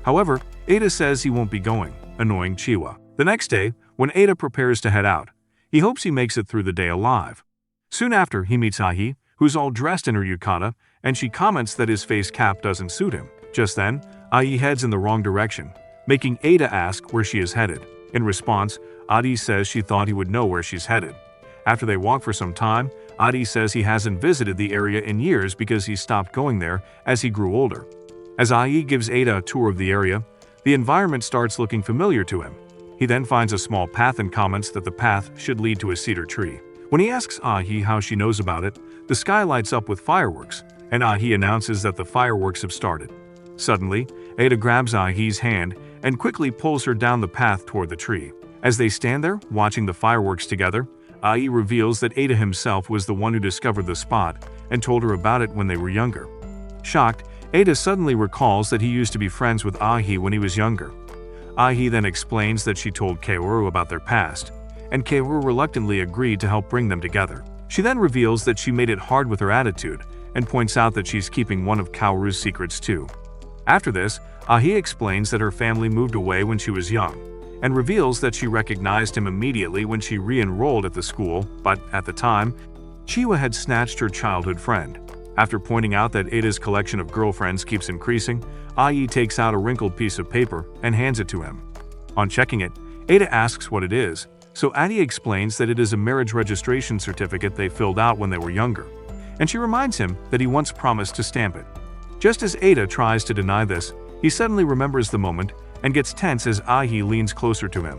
However, Ada says he won't be going, annoying Chiwa. The next day, when Ada prepares to head out, he hopes he makes it through the day alive. Soon after, he meets Ahi, who's all dressed in her yukata, and she comments that his face cap doesn't suit him. Just then, Ahi heads in the wrong direction, making Ada ask where she is headed. In response, Adi says she thought he would know where she's headed. After they walk for some time, Adi says he hasn't visited the area in years because he stopped going there as he grew older. As Ahi gives Ada a tour of the area, the environment starts looking familiar to him. He then finds a small path and comments that the path should lead to a cedar tree. When he asks Ahi how she knows about it, the sky lights up with fireworks, and Ahi announces that the fireworks have started. Suddenly, Ada grabs Ahi's hand and quickly pulls her down the path toward the tree. As they stand there, watching the fireworks together, Ahi reveals that Ada himself was the one who discovered the spot and told her about it when they were younger. Shocked, Ada suddenly recalls that he used to be friends with Ahi when he was younger. Ahi then explains that she told Kaoru about their past, and Kaoru reluctantly agreed to help bring them together. She then reveals that she made it hard with her attitude and points out that she's keeping one of Kaoru's secrets too. After this, Ahi explains that her family moved away when she was young, and reveals that she recognized him immediately when she re-enrolled at the school, but at the time, Chiwa had snatched her childhood friend. After pointing out that Ada's collection of girlfriends keeps increasing, Ahi takes out a wrinkled piece of paper and hands it to him. On checking it, Ada asks what it is, so Adi explains that it is a marriage registration certificate they filled out when they were younger, and she reminds him that he once promised to stamp it. Just as Ada tries to deny this, he suddenly remembers the moment and gets tense as Ahi leans closer to him.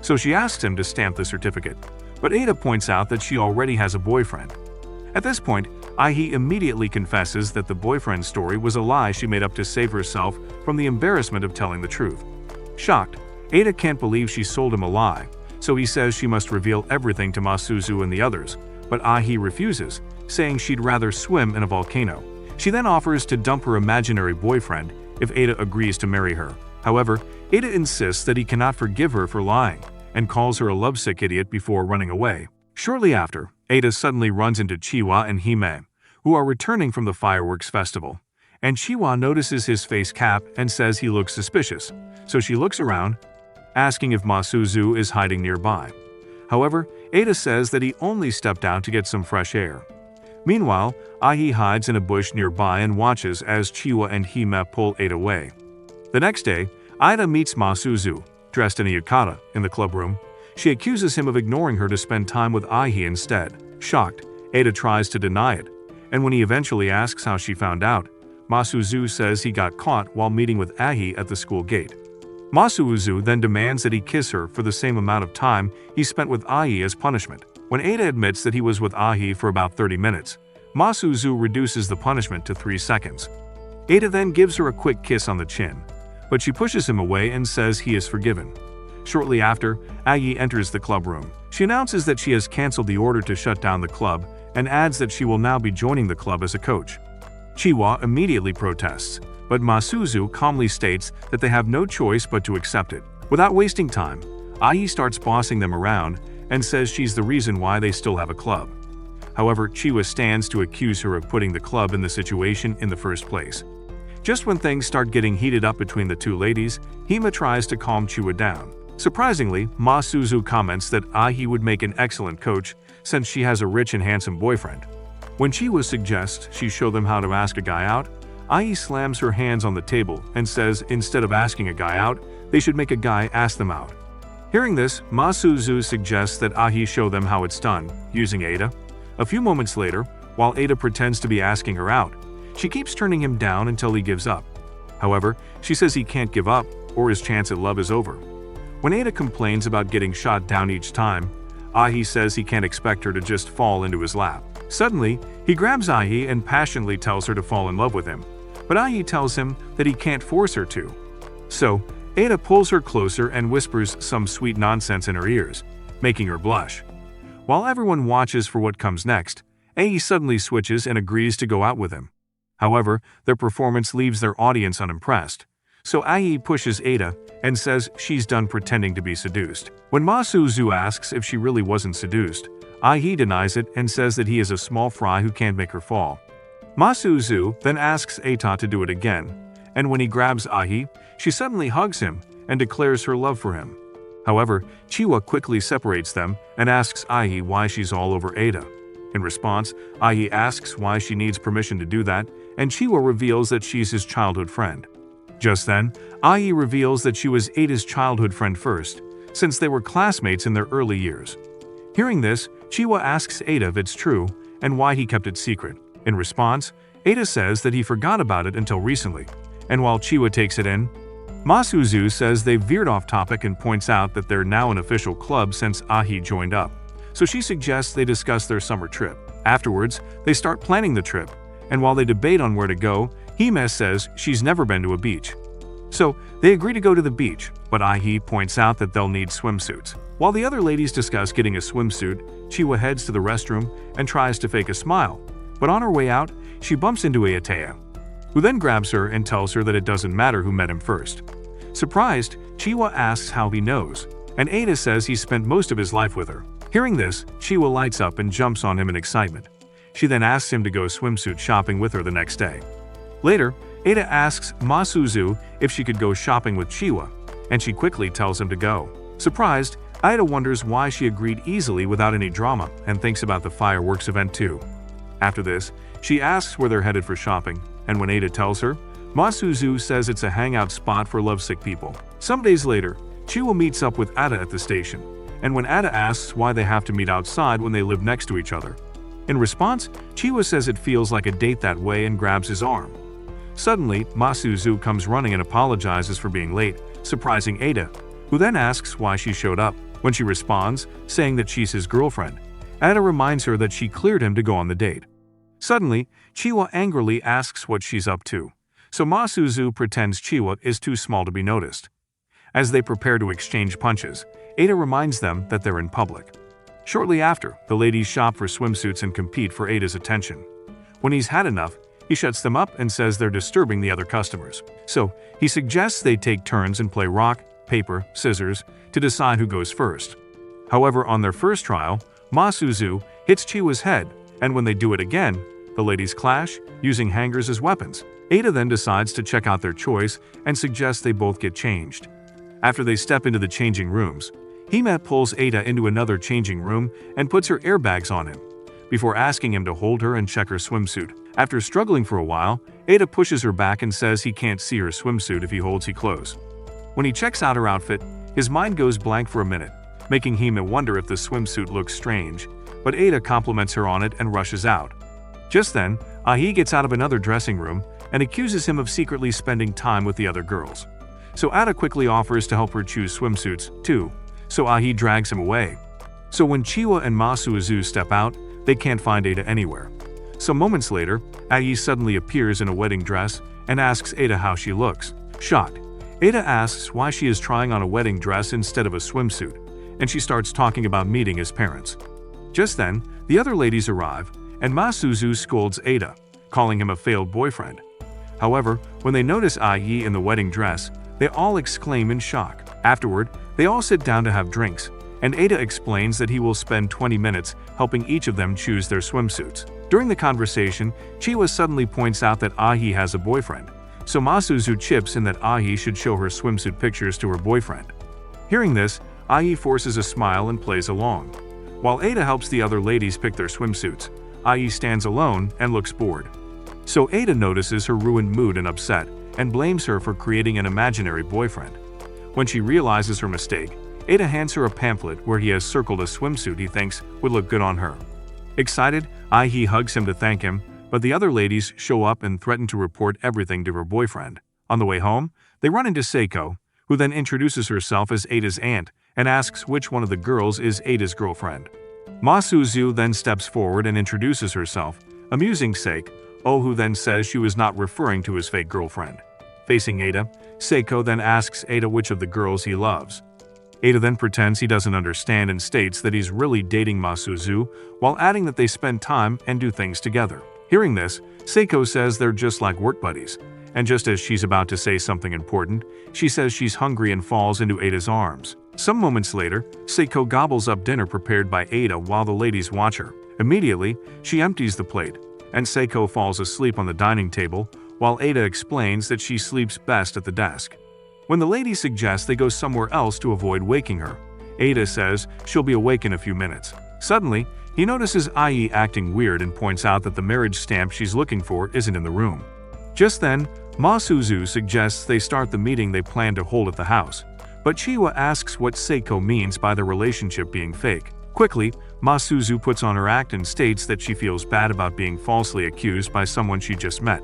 So she asks him to stamp the certificate, but Ada points out that she already has a boyfriend. At this point, Ahi immediately confesses that the boyfriend story was a lie she made up to save herself from the embarrassment of telling the truth. Shocked, Ada can't believe she sold him a lie, so he says she must reveal everything to Masuzu and the others, but Ahi refuses, saying she'd rather swim in a volcano. She then offers to dump her imaginary boyfriend if Ada agrees to marry her. However, Ada insists that he cannot forgive her for lying, and calls her a lovesick idiot before running away. Shortly after, Ada suddenly runs into Chiwa and Hime, who are returning from the fireworks festival, and Chiwa notices his face cap and says he looks suspicious, so she looks around, asking if Masuzu is hiding nearby. However, Ada says that he only stepped out to get some fresh air. Meanwhile, Ahi hides in a bush nearby and watches as Chiwa and Hime pull Ada away. The next day, Ada meets Masuzu, dressed in a yukata, in the club room. She accuses him of ignoring her to spend time with Ahi instead. Shocked, Ada tries to deny it, and when he eventually asks how she found out, Masuzu says he got caught while meeting with Ahi at the school gate. Masuzu then demands that he kiss her for the same amount of time he spent with Ahi as punishment. When Ada admits that he was with Ahi for about 30 minutes, Masuzu reduces the punishment to 3 seconds. Ada then gives her a quick kiss on the chin, but she pushes him away and says he is forgiven. Shortly after, Ahi enters the club room. She announces that she has canceled the order to shut down the club and adds that she will now be joining the club as a coach. Chiwa immediately protests, but Masuzu calmly states that they have no choice but to accept it. Without wasting time, Ahi starts bossing them around and says she's the reason why they still have a club. However, Chiwa stands to accuse her of putting the club in the situation in the first place. Just when things start getting heated up between the two ladies, Hime tries to calm Chiwa down. Surprisingly, Masuzu comments that Ahi would make an excellent coach since she has a rich and handsome boyfriend. When Chiwa suggests she show them how to ask a guy out, Ahi slams her hands on the table and says instead of asking a guy out, they should make a guy ask them out. Hearing this, Masuzu suggests that Ahi show them how it's done, using Ada. A few moments later, while Ada pretends to be asking her out, She keeps turning him down until he gives up. However, she says he can't give up, or his chance at love is over. When Ada complains about getting shot down each time, Ahi says he can't expect her to just fall into his lap. Suddenly, he grabs Ahi and passionately tells her to fall in love with him, but Ahi tells him that he can't force her to. So, Ada pulls her closer and whispers some sweet nonsense in her ears, making her blush. While everyone watches for what comes next, Ahi suddenly switches and agrees to go out with him. However, their performance leaves their audience unimpressed, so Ahi pushes Ada and says she's done pretending to be seduced. When Ma Su-zhu asks if she really wasn't seduced, Ahi denies it and says that he is a small fry who can't make her fall. Ma Su-zhu then asks Ata to do it again, and when he grabs Ahi, she suddenly hugs him and declares her love for him. However, Chiwa quickly separates them and asks Ahi why she's all over Ada. In response, Ahi asks why she needs permission to do that, and Chiwa reveals that she's his childhood friend. Just then, Ahi reveals that she was Ada's childhood friend first, since they were classmates in their early years. Hearing this, Chiwa asks Ada if it's true and why he kept it secret. In response, Ada says that he forgot about it until recently, and while Chiwa takes it in, Ma Su-zhu says they've veered off topic and points out that they're now an official club since Ahi joined up, so she suggests they discuss their summer trip. Afterwards, they start planning the trip, and while they debate on where to go, Hime says she's never been to a beach. So, they agree to go to the beach, but Ahi points out that they'll need swimsuits. While the other ladies discuss getting a swimsuit, Chiwa heads to the restroom and tries to fake a smile, but on her way out, she bumps into Atea, who then grabs her and tells her that it doesn't matter who met him first. Surprised, Chiwa asks how he knows, and Ada says he spent most of his life with her. Hearing this, Chiwa lights up and jumps on him in excitement. She then asks him to go swimsuit shopping with her the next day. Later, Ada asks Ma Su-zhu if she could go shopping with Chiwa, and she quickly tells him to go. Surprised, Ada wonders why she agreed easily without any drama and thinks about the fireworks event too. After this, she asks where they're headed for shopping, and when Ada tells her, Ma Su-zhu says it's a hangout spot for lovesick people. Some days later, Chiwa meets up with Ada at the station, and when Ada asks why they have to meet outside when they live next to each other. In response, Chiwa says it feels like a date that way and grabs his arm. Suddenly, Ma Su-zhu comes running and apologizes for being late, surprising Ada, who then asks why she showed up. When she responds, saying that she's his girlfriend, Ada reminds her that she cleared him to go on the date. Suddenly, Chiwa angrily asks what she's up to, so Ma Su-zhu pretends Chiwa is too small to be noticed. As they prepare to exchange punches, Ada reminds them that they're in public. Shortly after, the ladies shop for swimsuits and compete for Ada's attention. When he's had enough, he shuts them up and says they're disturbing the other customers. So, he suggests they take turns and play rock, paper, scissors to decide who goes first. However, on their first trial, Ma Su-zhu hits Chiwa's head, and when they do it again, the ladies clash, using hangers as weapons. Ada then decides to check out their choice and suggests they both get changed. After they step into the changing rooms, Hime pulls Ada into another changing room and puts her airbags on him, before asking him to hold her and check her swimsuit. After struggling for a while, Ada pushes her back and says he can't see her swimsuit if he holds her close. When he checks out her outfit, his mind goes blank for a minute, making Hime wonder if the swimsuit looks strange, but Ada compliments her on it and rushes out. Just then, Ahi gets out of another dressing room and accuses him of secretly spending time with the other girls. So Ada quickly offers to help her choose swimsuits, too, so Ahi drags him away. So when Chiwa and Ma Su-zhu step out, they can't find Ada anywhere. Some moments later, Ahi suddenly appears in a wedding dress and asks Ada how she looks. Shocked, Ada asks why she is trying on a wedding dress instead of a swimsuit, and she starts talking about meeting his parents. Just then, the other ladies arrive, and Ma Su-zhu scolds Ada, calling him a failed boyfriend. However, when they notice Ahi in the wedding dress, they all exclaim in shock. Afterward, they all sit down to have drinks, and Ada explains that he will spend 20 minutes helping each of them choose their swimsuits. During the conversation, Chiwa suddenly points out that Ahi has a boyfriend, so Ma Su-zhu chips in that Ahi should show her swimsuit pictures to her boyfriend. Hearing this, Ahi forces a smile and plays along. While Ada helps the other ladies pick their swimsuits, Ahi stands alone and looks bored. So Ada notices her ruined mood and upset, and blames her for creating an imaginary boyfriend. When she realizes her mistake, Ada hands her a pamphlet where he has circled a swimsuit he thinks would look good on her. Excited, Ahi hugs him to thank him, but the other ladies show up and threaten to report everything to her boyfriend. On the way home, they run into Seiko, who then introduces herself as Ada's aunt and asks which one of the girls is Ada's girlfriend. Masuzu then steps forward and introduces herself, amusing Seiko, who then says she was not referring to his fake girlfriend. Facing Ada, Seiko then asks Ada which of the girls he loves. Ada then pretends he doesn't understand and states that he's really dating Masuzu, while adding that they spend time and do things together. Hearing this, Seiko says they're just like work buddies, and just as she's about to say something important, she says she's hungry and falls into Ada's arms. Some moments later, Seiko gobbles up dinner prepared by Ada while the ladies watch her. Immediately, she empties the plate, and Seiko falls asleep on the dining table, while Ada explains that she sleeps best at the desk. When the ladies suggest they go somewhere else to avoid waking her, Ada says she'll be awake in a few minutes. Suddenly, he notices IE acting weird and points out that the marriage stamp she's looking for isn't in the room. Just then, Masuzu suggests they start the meeting they plan to hold at the house, but Chiwa asks what Seiko means by the relationship being fake. Quickly, Masuzu puts on her act and states that she feels bad about being falsely accused by someone she just met.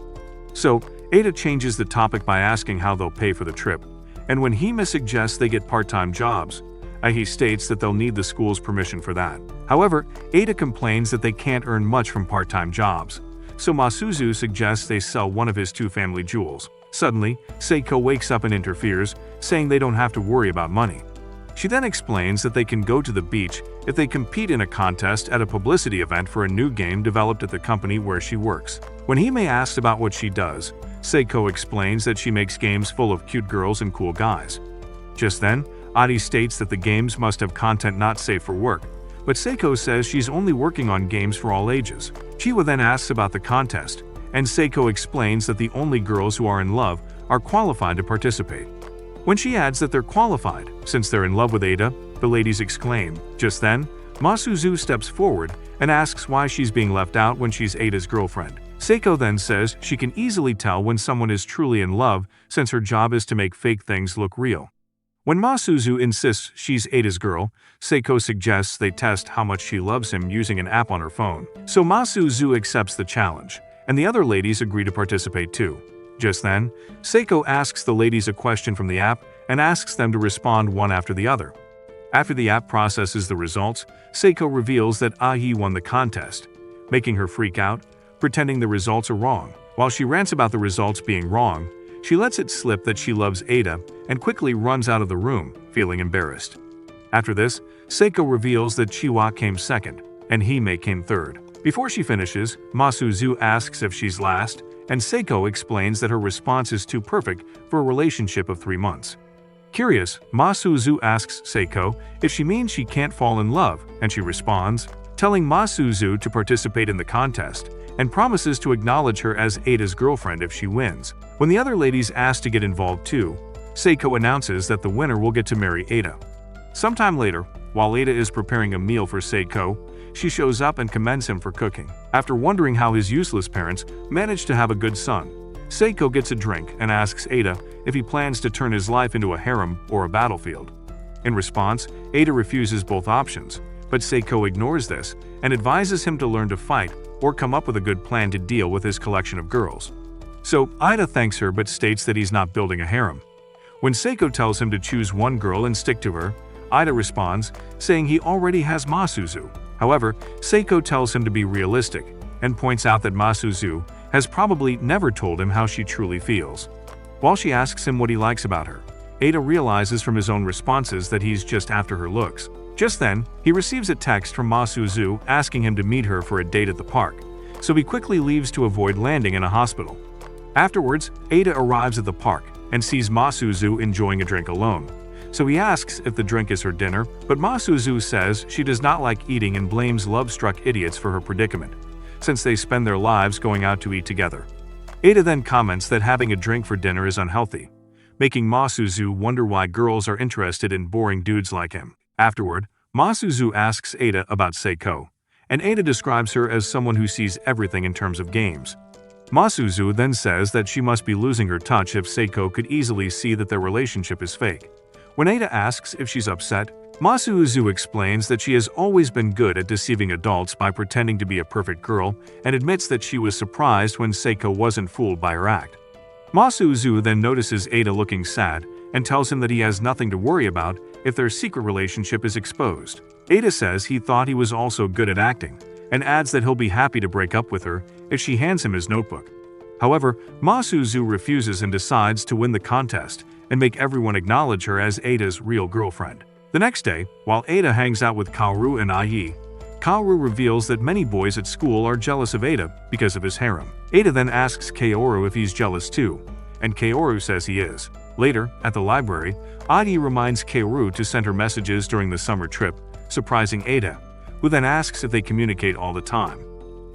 So, Ada changes the topic by asking how they'll pay for the trip, and when Hima suggests they get part-time jobs, he states that they'll need the school's permission for that. However, Ada complains that they can't earn much from part-time jobs, so Masuzu suggests they sell one of his 2 family jewels. Suddenly, Seiko wakes up and interferes, saying they don't have to worry about money. She then explains that they can go to the beach if they compete in a contest at a publicity event for a new game developed at the company where she works. When Hime asks about what she does, Seiko explains that she makes games full of cute girls and cool guys. Just then, Adi states that the games must have content not safe for work, but Seiko says she's only working on games for all ages. Chiwa then asks about the contest, and Seiko explains that the only girls who are in love are qualified to participate. When she adds that they're qualified, since they're in love with Ada, the ladies exclaim. Just then, Masuzu steps forward and asks why she's being left out when she's Ada's girlfriend. Seiko then says she can easily tell when someone is truly in love since her job is to make fake things look real. When Masuzu insists she's Ada's girl, Seiko suggests they test how much she loves him using an app on her phone. So Masuzu accepts the challenge, and the other ladies agree to participate too. Just then, Seiko asks the ladies a question from the app and asks them to respond one after the other. After the app processes the results, Seiko reveals that Ahi won the contest, making her freak out, pretending the results are wrong. While she rants about the results being wrong, she lets it slip that she loves Ada and quickly runs out of the room, feeling embarrassed. After this, Seiko reveals that Chiwa came second, and Hime came third. Before she finishes, Masuzu asks if she's last, and Seiko explains that her response is too perfect for a relationship of 3 months. Curious, Masuzu asks Seiko if she means she can't fall in love, and she responds, telling Masuzu to participate in the contest, and promises to acknowledge her as Ada's girlfriend if she wins. When the other ladies ask to get involved too, Seiko announces that the winner will get to marry Ada. Sometime later, while Ada is preparing a meal for Seiko, she shows up and commends him for cooking. After wondering how his useless parents managed to have a good son, Seiko gets a drink and asks Ada if he plans to turn his life into a harem or a battlefield. In response, Ada refuses both options, but Seiko ignores this and advises him to learn to fight or come up with a good plan to deal with his collection of girls. So, Ada thanks her but states that he's not building a harem. When Seiko tells him to choose one girl and stick to her, Ida responds, saying he already has Masuzu. However, Seiko tells him to be realistic and points out that Masuzu has probably never told him how she truly feels. While she asks him what he likes about her, Ada realizes from his own responses that he's just after her looks. Just then, he receives a text from Masuzu asking him to meet her for a date at the park, so he quickly leaves to avoid landing in a hospital. Afterwards, Ada arrives at the park and sees Masuzu enjoying a drink alone. So he asks if the drink is her dinner, but Masuzu says she does not like eating and blames love-struck idiots for her predicament, since they spend their lives going out to eat together. Ada then comments that having a drink for dinner is unhealthy, making Masuzu wonder why girls are interested in boring dudes like him. Afterward, Masuzu asks Ada about Seiko, and Ada describes her as someone who sees everything in terms of games. Masuzu then says that she must be losing her touch if Seiko could easily see that their relationship is fake. When Ada asks if she's upset, Masuzu explains that she has always been good at deceiving adults by pretending to be a perfect girl and admits that she was surprised when Seiko wasn't fooled by her act. Masuzu then notices Ada looking sad and tells him that he has nothing to worry about if their secret relationship is exposed. Ada says he thought he was also good at acting, and adds that he'll be happy to break up with her if she hands him his notebook. However, Masuzu refuses and decides to win the contest and make everyone acknowledge her as Ada's real girlfriend. The next day, while Ada hangs out with Kaoru and Ai, Kaoru reveals that many boys at school are jealous of Ada because of his harem. Ada then asks Kaoru if he's jealous too, and Kaoru says he is. Later, at the library, Ai reminds Kaoru to send her messages during the summer trip, surprising Ada, who then asks if they communicate all the time.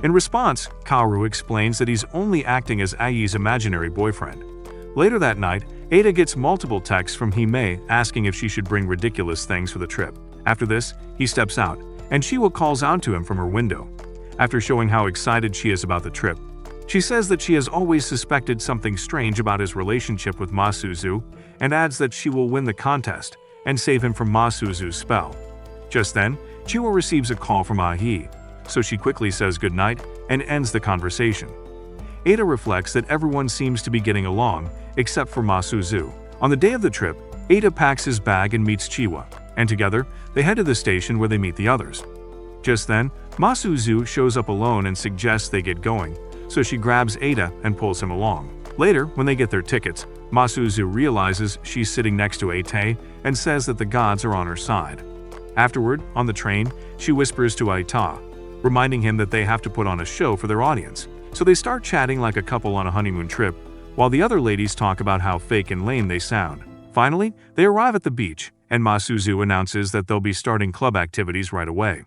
In response, Kaoru explains that he's only acting as Ai's imaginary boyfriend. Later that night, Ada gets multiple texts from Hime asking if she should bring ridiculous things for the trip. After this, he steps out, and Chiwa calls out to him from her window. After showing how excited she is about the trip, she says that she has always suspected something strange about his relationship with Masuzu, and adds that she will win the contest and save him from Masuzu's spell. Just then, Chiwa receives a call from Ai, so she quickly says goodnight and ends the conversation. Ada reflects that everyone seems to be getting along, except for Masuzu. On the day of the trip, Ada packs his bag and meets Chiwa, and together, they head to the station where they meet the others. Just then, Masuzu shows up alone and suggests they get going, so she grabs Ada and pulls him along. Later, when they get their tickets, Masuzu realizes she's sitting next to Aite and says that the gods are on her side. Afterward, on the train, she whispers to Aita, reminding him that they have to put on a show for their audience. So they start chatting like a couple on a honeymoon trip, while the other ladies talk about how fake and lame they sound. Finally, they arrive at the beach, and Masuzu announces that they'll be starting club activities right away.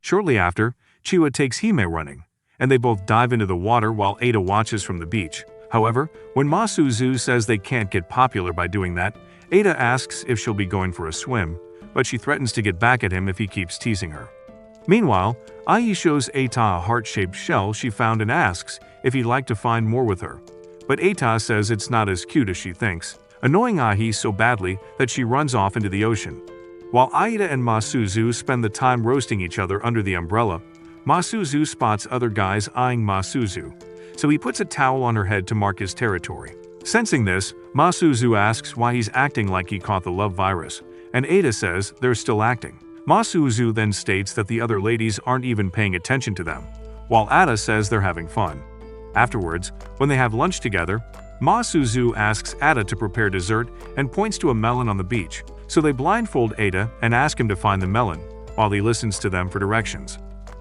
Shortly after, Chiwa takes Hime running, and they both dive into the water while Ada watches from the beach. However, when Masuzu says they can't get popular by doing that, Ada asks if she'll be going for a swim, but she threatens to get back at him if he keeps teasing her. Meanwhile, Ai shows Eita a heart-shaped shell she found and asks if he'd like to find more with her. But Eita says it's not as cute as she thinks, annoying Ai so badly that she runs off into the ocean. While Aida and Masuzu spend the time roasting each other under the umbrella, Masuzu spots other guys eyeing Masuzu, so he puts a towel on her head to mark his territory. Sensing this, Masuzu asks why he's acting like he caught the love virus, and Ada says they're still acting. Masuzu then states that the other ladies aren't even paying attention to them, while Ada says they're having fun. Afterwards, when they have lunch together, Masuzu asks Ada to prepare dessert and points to a melon on the beach, so they blindfold Ada and ask him to find the melon, while he listens to them for directions.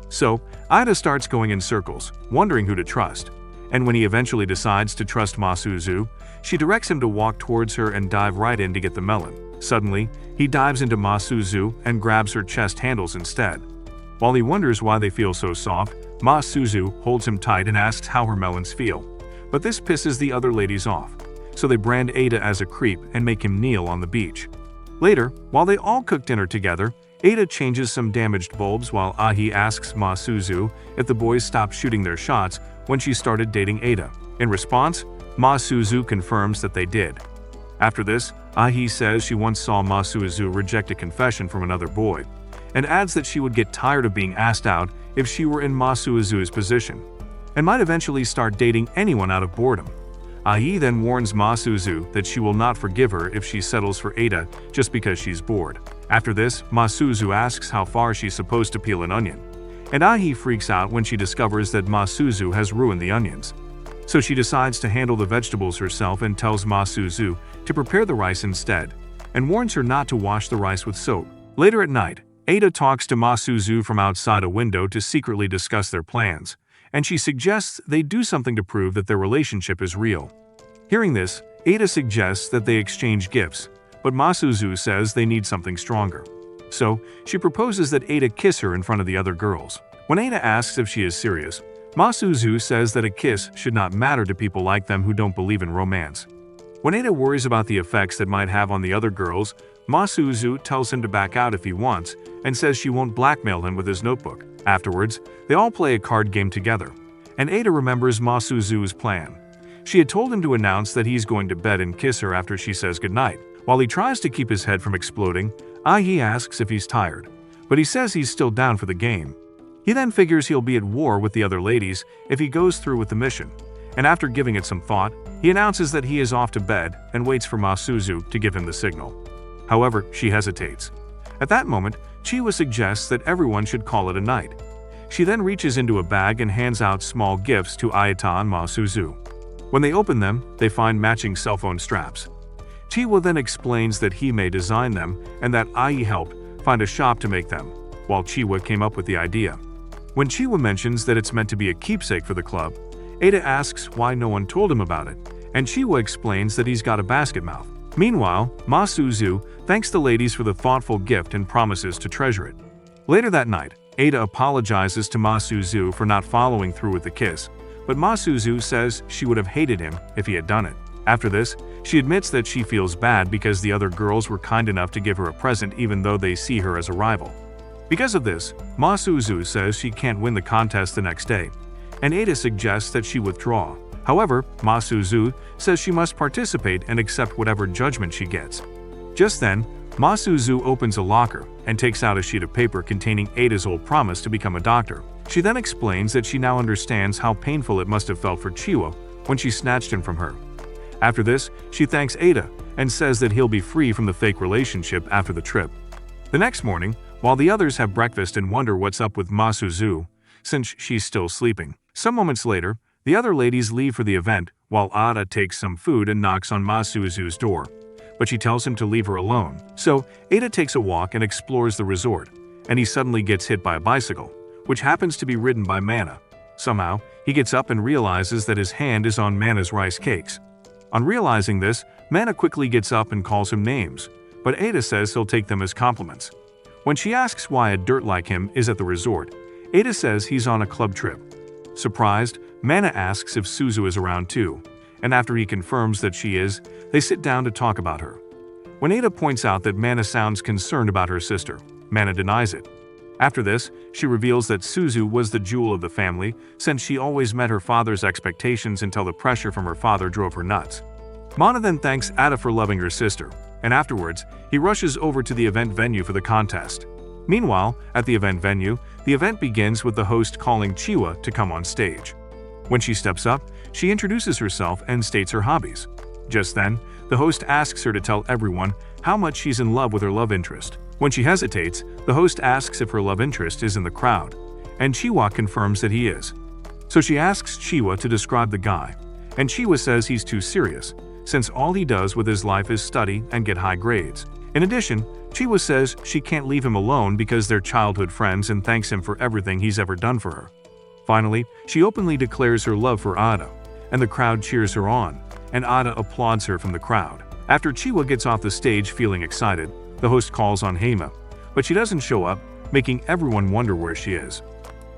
So, Ada starts going in circles, wondering who to trust, and when he eventually decides to trust Masuzu, she directs him to walk towards her and dive right in to get the melon. Suddenly, he dives into Masuzu and grabs her chest handles instead. While he wonders why they feel so soft, Masuzu holds him tight and asks how her melons feel. But this pisses the other ladies off, so they brand Ada as a creep and make him kneel on the beach. Later, while they all cook dinner together, Ada changes some damaged bulbs while Ahi asks Masuzu if the boys stopped shooting their shots when she started dating Ada. In response, Masuzu confirms that they did. After this, Ahi says she once saw Masuzu reject a confession from another boy, and adds that she would get tired of being asked out if she were in Masuzu's position, and might eventually start dating anyone out of boredom. Ahi then warns Masuzu that she will not forgive her if she settles for Ada just because she's bored. After this, Masuzu asks how far she's supposed to peel an onion, and Ahi freaks out when she discovers that Masuzu has ruined the onions. So she decides to handle the vegetables herself and tells Masuzu to prepare the rice instead, and warns her not to wash the rice with soap. Later at night, Ada talks to Masuzu from outside a window to secretly discuss their plans, and she suggests they do something to prove that their relationship is real. Hearing this, Ada suggests that they exchange gifts, but Masuzu says they need something stronger. So, she proposes that Ada kiss her in front of the other girls. When Ada asks if she is serious, Masuzu says that a kiss should not matter to people like them who don't believe in romance. When Ada worries about the effects that might have on the other girls, Masuzu tells him to back out if he wants, and says she won't blackmail him with his notebook. Afterwards, they all play a card game together, and Ada remembers Masuzu's plan. She had told him to announce that he's going to bed and kiss her after she says goodnight. While he tries to keep his head from exploding, Ai asks if he's tired, but he says he's still down for the game. He then figures he'll be at war with the other ladies if he goes through with the mission, and after giving it some thought, he announces that he is off to bed and waits for Masuzu to give him the signal. However, she hesitates. At that moment, Chiwa suggests that everyone should call it a night. She then reaches into a bag and hands out small gifts to Ayata and Masuzu. When they open them, they find matching cell phone straps. Chiwa then explains that he may design them and that Ai helped find a shop to make them, while Chiwa came up with the idea. When Chiwa mentions that it's meant to be a keepsake for the club, Ada asks why no one told him about it, and Chiwa explains that he's got a basket mouth. Meanwhile, Masuzu thanks the ladies for the thoughtful gift and promises to treasure it. Later that night, Ada apologizes to Masuzu for not following through with the kiss, but Masuzu says she would have hated him if he had done it. After this, she admits that she feels bad because the other girls were kind enough to give her a present even though they see her as a rival. Because of this, Masuzu says she can't win the contest the next day, and Ada suggests that she withdraw. However, Masuzu says she must participate and accept whatever judgment she gets. Just then, Masuzu opens a locker and takes out a sheet of paper containing Ada's old promise to become a doctor. She then explains that she now understands how painful it must have felt for Chiwa when she snatched him from her. After this, she thanks Ada and says that he'll be free from the fake relationship after the trip. The next morning, while the others have breakfast and wonder what's up with Masuzu, since she's still sleeping. Some moments later, the other ladies leave for the event while Ada takes some food and knocks on Masuzu's door, but she tells him to leave her alone. So, Ada takes a walk and explores the resort, and he suddenly gets hit by a bicycle, which happens to be ridden by Mana. Somehow, he gets up and realizes that his hand is on Mana's rice cakes. On realizing this, Mana quickly gets up and calls him names, but Ada says he'll take them as compliments. When she asks why a dirt like him is at the resort, Ada says he's on a club trip. Surprised, Mana asks if Suzu is around too, and after he confirms that she is, they sit down to talk about her. When Ada points out that Mana sounds concerned about her sister, Mana denies it. After this, she reveals that Suzu was the jewel of the family since she always met her father's expectations until the pressure from her father drove her nuts. Mana then thanks Ada for loving her sister, and afterwards, he rushes over to the event venue for the contest. Meanwhile, at the event venue, the event begins with the host calling Chiwa to come on stage. When she steps up, she introduces herself and states her hobbies. Just then, the host asks her to tell everyone how much she's in love with her love interest. When she hesitates, the host asks if her love interest is in the crowd, and Chiwa confirms that he is. So she asks Chiwa to describe the guy, and Chiwa says he's too serious, since all he does with his life is study and get high grades. In addition, Chiwa says she can't leave him alone because they're childhood friends and thanks him for everything he's ever done for her. Finally, she openly declares her love for Ada, and the crowd cheers her on, and Ada applauds her from the crowd. After Chiwa gets off the stage feeling excited, the host calls on Heima, but she doesn't show up, making everyone wonder where she is.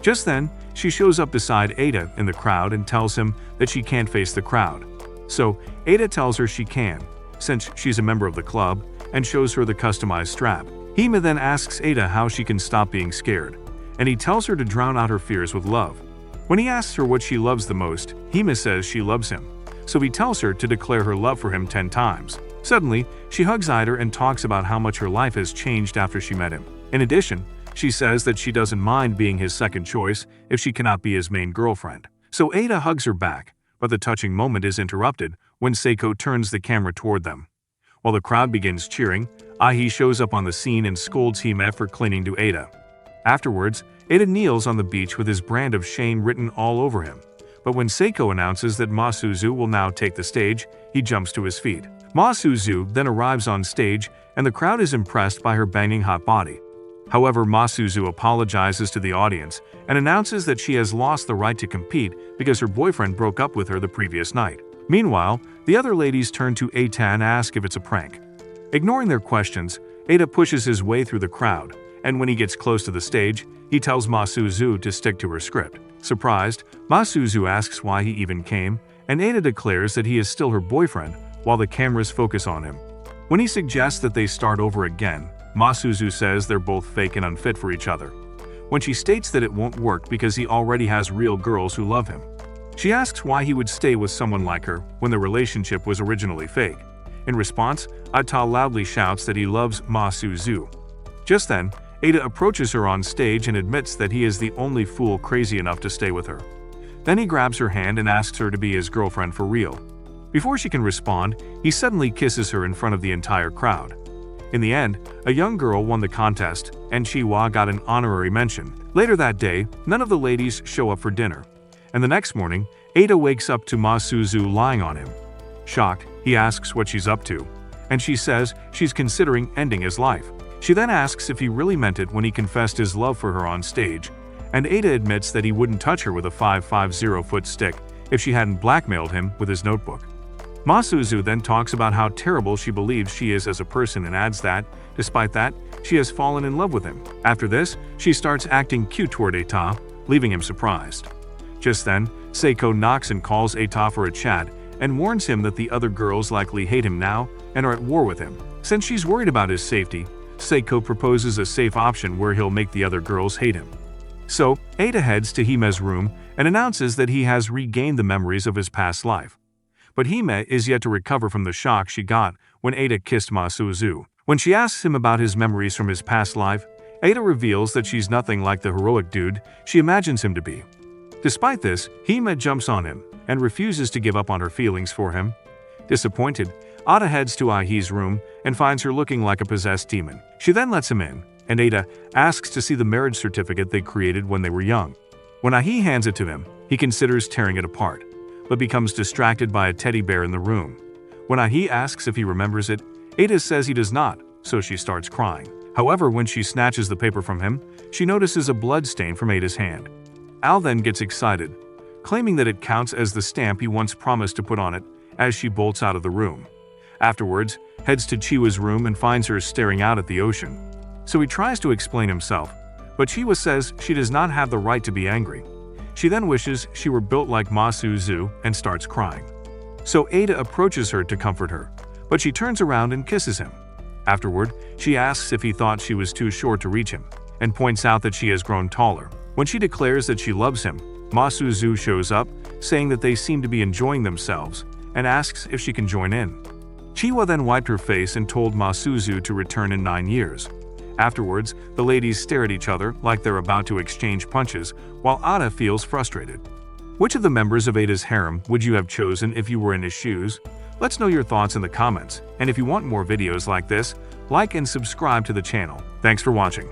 Just then, she shows up beside Ada in the crowd and tells him that she can't face the crowd. So, Ada tells her she can, since she's a member of the club, and shows her the customized strap. Heima then asks Ada how she can stop being scared, and he tells her to drown out her fears with love. When he asks her what she loves the most, Heima says she loves him, so he tells her to declare her love for him 10 times. Suddenly, she hugs Ida and talks about how much her life has changed after she met him. In addition, she says that she doesn't mind being his second choice if she cannot be his main girlfriend. So Ada hugs her back, but the touching moment is interrupted when Seiko turns the camera toward them. While the crowd begins cheering, Ahi shows up on the scene and scolds Hime for clinging to Ada. Afterwards, Ada kneels on the beach with his brand of shame written all over him. But when Seiko announces that Masuzu will now take the stage, he jumps to his feet. Masuzu then arrives on stage, and the crowd is impressed by her banging hot body. However, Masuzu apologizes to the audience and announces that she has lost the right to compete because her boyfriend broke up with her the previous night. Meanwhile, the other ladies turn to Eita and ask if it's a prank. Ignoring their questions, Eita pushes his way through the crowd, and when he gets close to the stage, he tells Masuzu to stick to her script. Surprised, Masuzu asks why he even came, and Eita declares that he is still her boyfriend while the cameras focus on him. When he suggests that they start over again, Masuzu says they're both fake and unfit for each other. When she states that it won't work because he already has real girls who love him. She asks why he would stay with someone like her when the relationship was originally fake, In response, Ata loudly shouts that he loves Ma Suzu. Just then, Ada approaches her on stage and admits that he is the only fool crazy enough to stay with her. Then he grabs her hand and asks her to be his girlfriend for real. Before she can respond, he suddenly kisses her in front of the entire crowd. In the end, a young girl won the contest, and Chiwa got an honorary mention. Later that day, none of the ladies show up for dinner. And the next morning, Ada wakes up to Ma Suzu lying on him. Shocked, he asks what she's up to, and she says she's considering ending his life. She then asks if he really meant it when he confessed his love for her on stage, and Ada admits that he wouldn't touch her with a 550-foot stick if she hadn't blackmailed him with his notebook. Ma Suzu then talks about how terrible she believes she is as a person and adds that, despite that, she has fallen in love with him. After this, she starts acting cute toward Ata, leaving him surprised. Just then, Seiko knocks and calls Ata for a chat and warns him that the other girls likely hate him now and are at war with him. Since she's worried about his safety, Seiko proposes a safe option where he'll make the other girls hate him. So, Ada heads to Hime's room and announces that he has regained the memories of his past life. But Hime is yet to recover from the shock she got when Ada kissed Ma Suzu. When she asks him about his memories from his past life, Ada reveals that she's nothing like the heroic dude she imagines him to be. Despite this, Hime jumps on him and refuses to give up on her feelings for him. Disappointed, Ada heads to Ai's room and finds her looking like a possessed demon. She then lets him in, and Ada asks to see the marriage certificate they created when they were young. When Ai hands it to him, he considers tearing it apart, but becomes distracted by a teddy bear in the room. When Ai asks if he remembers it, Ada says he does not, so she starts crying. However, when she snatches the paper from him, she notices a blood stain from Ada's hand. Al then gets excited, claiming that it counts as the stamp he once promised to put on it, as she bolts out of the room. Afterwards, heads to Chiwa's room and finds her staring out at the ocean. So he tries to explain himself, but Chiwa says she does not have the right to be angry. She then wishes she were built like Ma Suzu and starts crying. So Ada approaches her to comfort her, but she turns around and kisses him. Afterward, she asks if he thought she was too short to reach him, and points out that she has grown taller. When she declares that she loves him, Ma Suzu shows up, saying that they seem to be enjoying themselves, and asks if she can join in. Chiwa then wiped her face and told Ma Suzu to return in 9 years. Afterwards, the ladies stare at each other like they're about to exchange punches, while Ada feels frustrated. Which of the members of Ada's harem would you have chosen if you were in his shoes? Let's know your thoughts in the comments, and if you want more videos like this, like and subscribe to the channel. Thanks for watching.